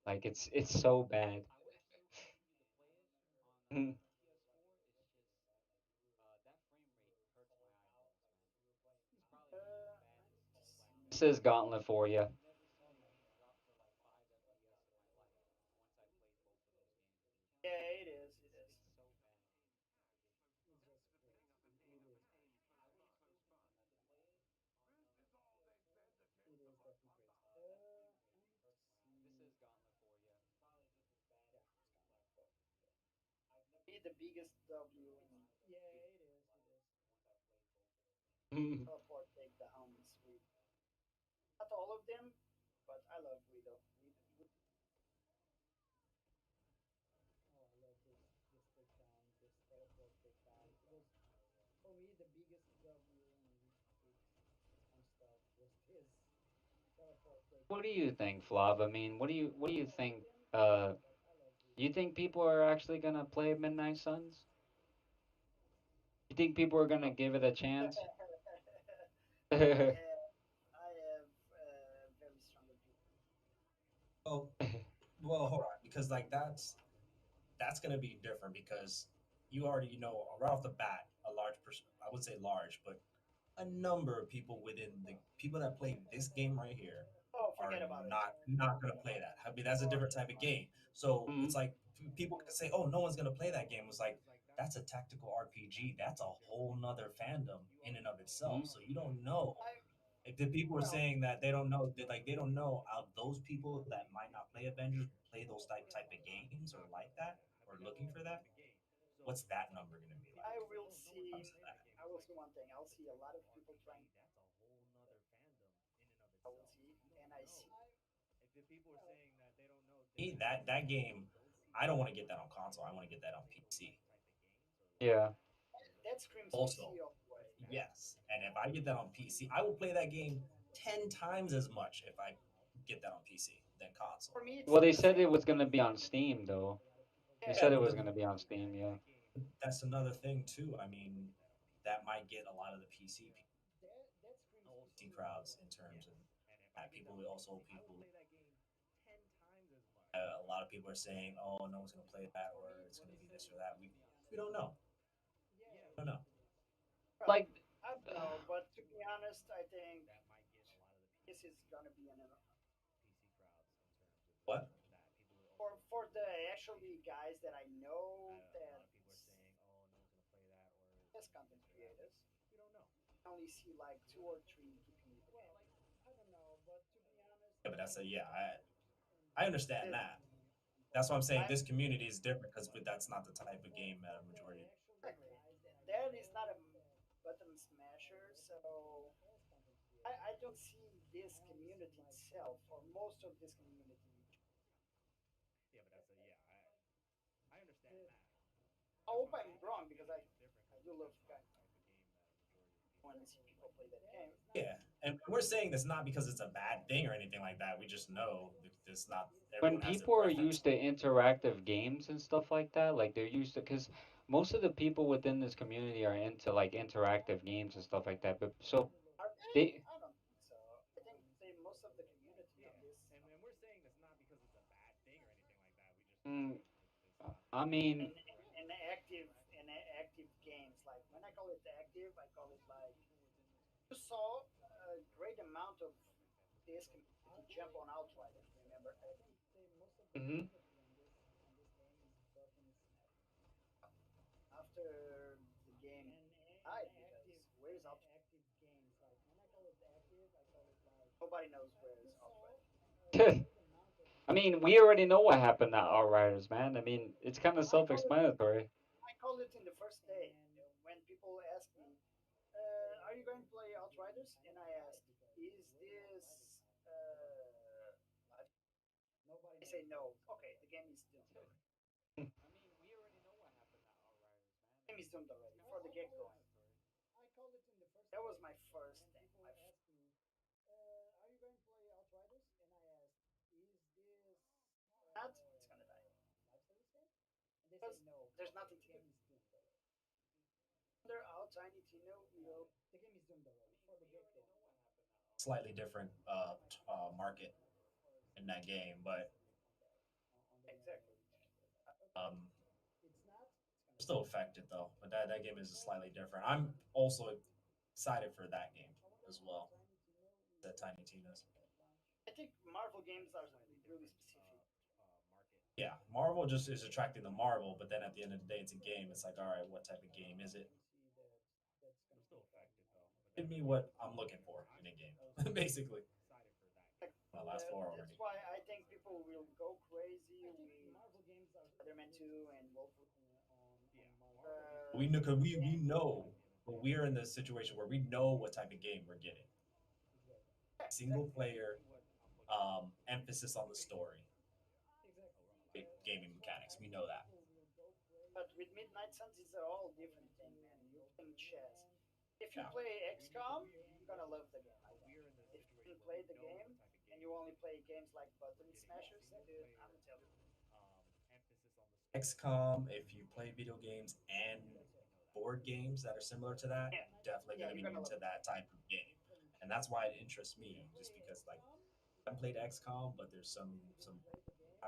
Like it's so bad. Mhm. This is Gauntlet for you. Yeah, it is. It is. It's just crazy. It is. It is definitely crazy. I need to see. Yeah, it's kind of cool. Be the biggest W in Yeah, it is. It is. teleport takedowns with not all of them, but I love Widow. Oh, I love this takedown, this teleport takedown. It was for me the biggest W in Week 6 on stuff was this teleport What do takedown. you think, Flav? I mean, what do Not you all of think? them, Uh, but I love you Widow. think people are actually gonna play Midnight Suns? You think people are gonna give it a chance? I have very strong opinion. Well, well, hold on, because like that's gonna be different because you already know right off the bat a large person. I would say large, but a number of people within the people that play this game right here Oh, are forget about it. not going to play that. I mean, that's a different Forget type of about it. game. So Hmm. it's like people can say, "Oh, no one's going to play that game." It's like that's a tactical RPG. That's a whole nother fandom in and of itself. Hmm. So you don't know I if the people are well, saying that they don't know, like they don't know out those people that might not play Avengers play those type of games or like that or looking for that. What's that number going to be like I will when it see. comes to that? I will see one thing. I'll see a lot of people trying. I will see, and I see. Me, that game, I don't want to get that on console. I want to get that on PC. Yeah. That screams Also, PC all the way. yes, and if I get that on PC, I will play that game 10 times as much if I get that on PC than console. For me, it's Well, they the said it same. was gonna be on Steam though. They Yeah, said Yeah, it but was gonna be on Steam. Yeah. that's another thing too. I mean, that might get a lot of the That screams PC PC all the crowds way. in terms of people. Also, people. A lot of people are saying, "Oh, no one's going to play that, or it's going to be this or that." We don't know. Yeah, We don't know. well, Like, I don't know, but to be honest, I think this is gonna be an What? for the actually guys that I know that as content creators. I only see like two or three keeping me the game. well, I don't know, but to be honest, Yeah, but that's a yeah. in I this understand The- that. in That's what I'm Fortnite, saying. I'm This community is different because that's not the type of game that for a the majority. actually exactly guys that I that is not know a that button smasher, so as content I creators, don't see I this only see community like two or itself or three most of this community. the I hope I'm wrong because I do love want to see people play that that game. is not Yeah, and we're saying this not because it's a bad thing or anything like that. We just know that it's not. when Everyone has their people are preference. used to interactive games and stuff like that, like they're used to, because most of the people within this community are into like interactive games and stuff like that. But so Are they? they, I don't think so. I think most of the community on this mm, I mean, and active games. Like when I call it active, I call it like you saw a great amount of this community jump on Outriders. Remember, I think most of the hmm community on this game is button smashing. after the game And died because where's Outriders? active games, like when I call it active, I call it like Nobody knows you where's saw Outriders. a great amount of I mean, people. we already know what happened to Outriders, man. I mean, it's kind of I call it self-explanatory. I call it in the first day And when people ask me, "Are you going to play Outriders?" And I asked, "Is this live?" nobody They knows say where no. it's Okay, the Outriders. game is doomed. The game is doomed already Well, for the get going. I called it in the first That was day my first when thing. people ask me, "Are you going to play Outriders?" And I asked, "Is this Not, it's gonna die live service game?" And they say because no. there's Okay, nothing the to do. game is doomed already. Under out Tiny Tino, will The game is doomed already for the get going. Slightly different market in that game, but On the game. exactly. Okay, um, it's not. It's gonna still die. affected though. But that game is slightly different. I'm also excited for that game I wonder as how well. Tiny Tino That Tiny Tina's. I think Marvel games are really specific. Yeah, Marvel just is attracting the Marvel, but then at the end of the day, it's a game. It's like, all right, what type of game is it? Give me what I'm looking for in a game, basically. Like, My last four that's already. why I think people will go crazy with Spider-Man 2 and Wolverine. We know, cause we know, but we're in the situation where we know what type of game we're getting. Yeah, Single exactly. player, emphasis on the story, gaming mechanics. We know that. But with Midnight Suns, it's a whole different thing, man. You're playing chess. If you Yeah. play XCOM, you're gonna love the game, I think. If you didn't play the game and you only play games like Button Smashers, dude, I'm gonna tell you. XCOM, if you play video games and board games that are similar to that, Yeah, you're definitely yeah, going to you're be gonna love into it. that type of game. And that's why it interests me, just because like I haven't played XCOM, but there's some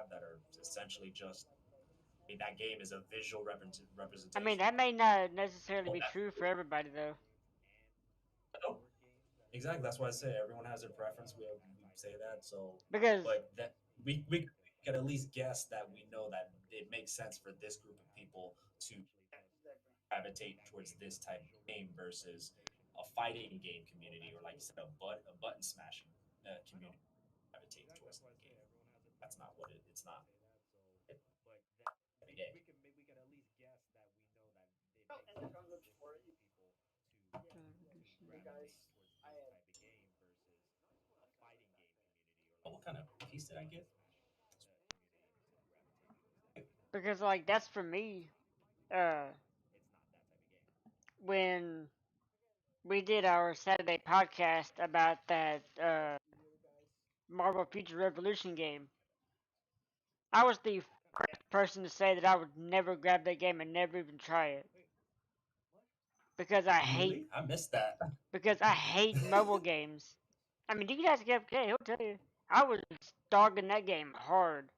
that are essentially just I mean that game is a visual I mean, representation. that may not necessarily Oh, be true for everybody though, no, exactly. That's why I say everyone has their preference. We say that. So, because but that we can at least guess that we know that it makes sense for this group of people to Yeah, exactly. gravitate towards this type of game versus a fighting game community or like you said a button smashing community gravitates towards the game. That's not what it's not every day. Well, in the Conduct 4, you guys, I had Oh, what kind of piece did I get? like that's for me. Uh, when we did our Saturday podcast about that Marvel Future Revolution game, I was the yeah, first person to say that I would never grab that game and never even try it because Really? I missed that. I hate mobile games. I mean, you guys get okay, he'll tell you. I was dogging that game hard,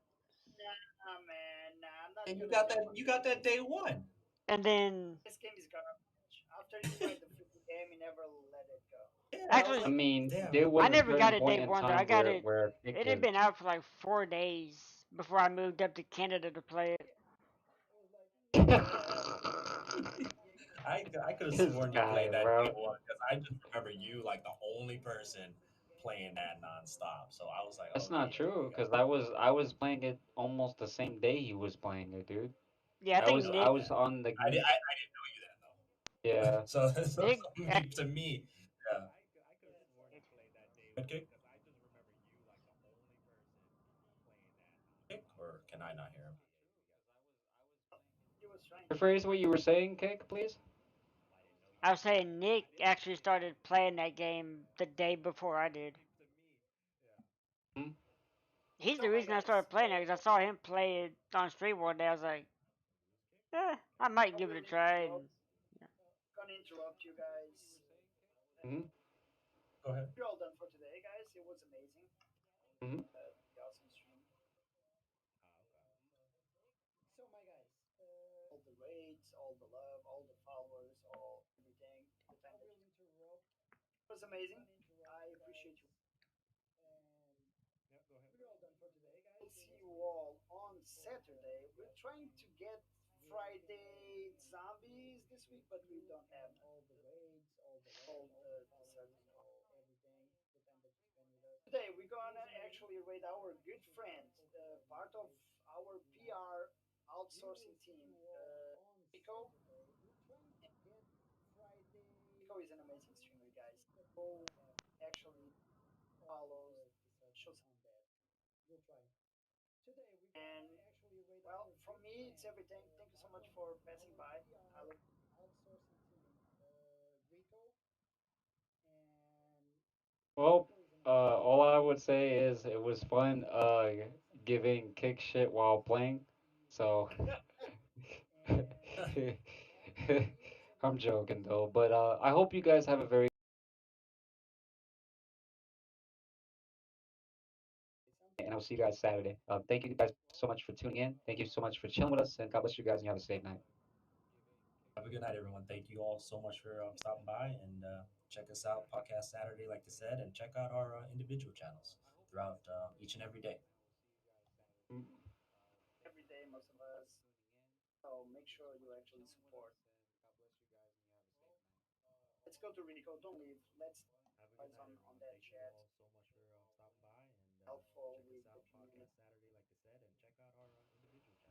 nah, man, nah, I'm not And you gonna got jump that. on You this. got that day one. and then This game is garbage. After you try the full game, you never let it go. Yeah, I was actually, I like, mean, damn. there I was a never got certain it day point in one though. I time got where it. where it It had could. been out for like 4 days before I moved up to Canada to play it. I could have This sworn you guy, played that day bro. one because I just remember you like the only person playing that nonstop. So I was like, That's not okay, here we true, go. cause I was playing it almost the same day he was playing it, dude. Yeah, I I think was Oh, I Nick okay. was on the I, game. I didn't know you then though. Yeah. Nick To me, yeah. Good kick, kick, or can I not hear him? He was trying. Rephrase what you were saying, Cake, please. I was saying Nick actually started playing that game the day before I did. Hmm? He's So, the my reason I guys, started playing it because I saw him play it on stream one day. I was like, I might I give it will a try. interrupt. And Gonna interrupt you guys. Hmm. Go ahead. We're all done for today, guys. It was amazing. Hmm. The awesome stream. So my guys, All the raids, all the love, all the followers, all everything. The I time that will interrupt. it was I'm amazing. gonna interrupt I you appreciate guys, you. and we're all done for today, guys. We'll It see was you amazing all on for Saturday. We're trying to get really Friday zombies this week, but we you don't have and all the raids, all the love, all all the the followers, certain. all everything, the time that you spend with us. Today we're It gonna was amazing. actually raid our Thank good you so friend, much for being part of here, our PR and we will outsourcing see team, you all on Rico. Saturday. We're trying to get Friday Rico is an amazing zombies, streamer, guys. but we Who don't have actually all the follows, resources shows, on that. We'll try. Today we're and gonna actually raid well, our from good me it's friend, everything. Thank you so part much of for passing our by. I PR look outsourcing team, Rico, and Well, Rico is an amazing all I streamer. would say is it was fun Let's see you giving guys Kick shit while playing. So and it's I'm everything. joking though, but I hope you guys have a very Say and something. I'll see you guys Saturday. Thank you guys so much for tuning in. Thank you so much for chilling with us, and God bless you guys, and you have a safe night. Have a good night, everyone. Thank you all so much for stopping by, and check us out, Podcast Saturday, like I said, and check out our individual channels throughout each and every day. Mm. every day, most of us. So make sure you actually support. Let's go to Rico. Don't leave. Let's guys on that chat. Helpful with the community,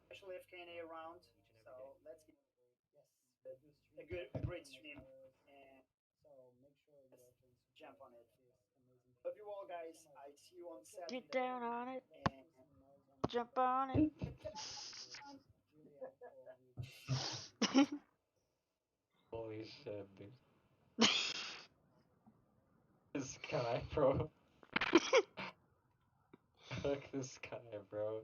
especially if KNA around. So let's get Yes, we do a stream good, a sometimes great on stream, Osiris. and So make sure you let's actually jump support on it. this amazing Love channel. you all, Thank you so guys. much. I see you on Just Get Saturday, down on it. let's and do some noise on the Jump on background. it. It's really helpful with the community. Holy shit, dude. This guy, bro. Fuck this guy, bro.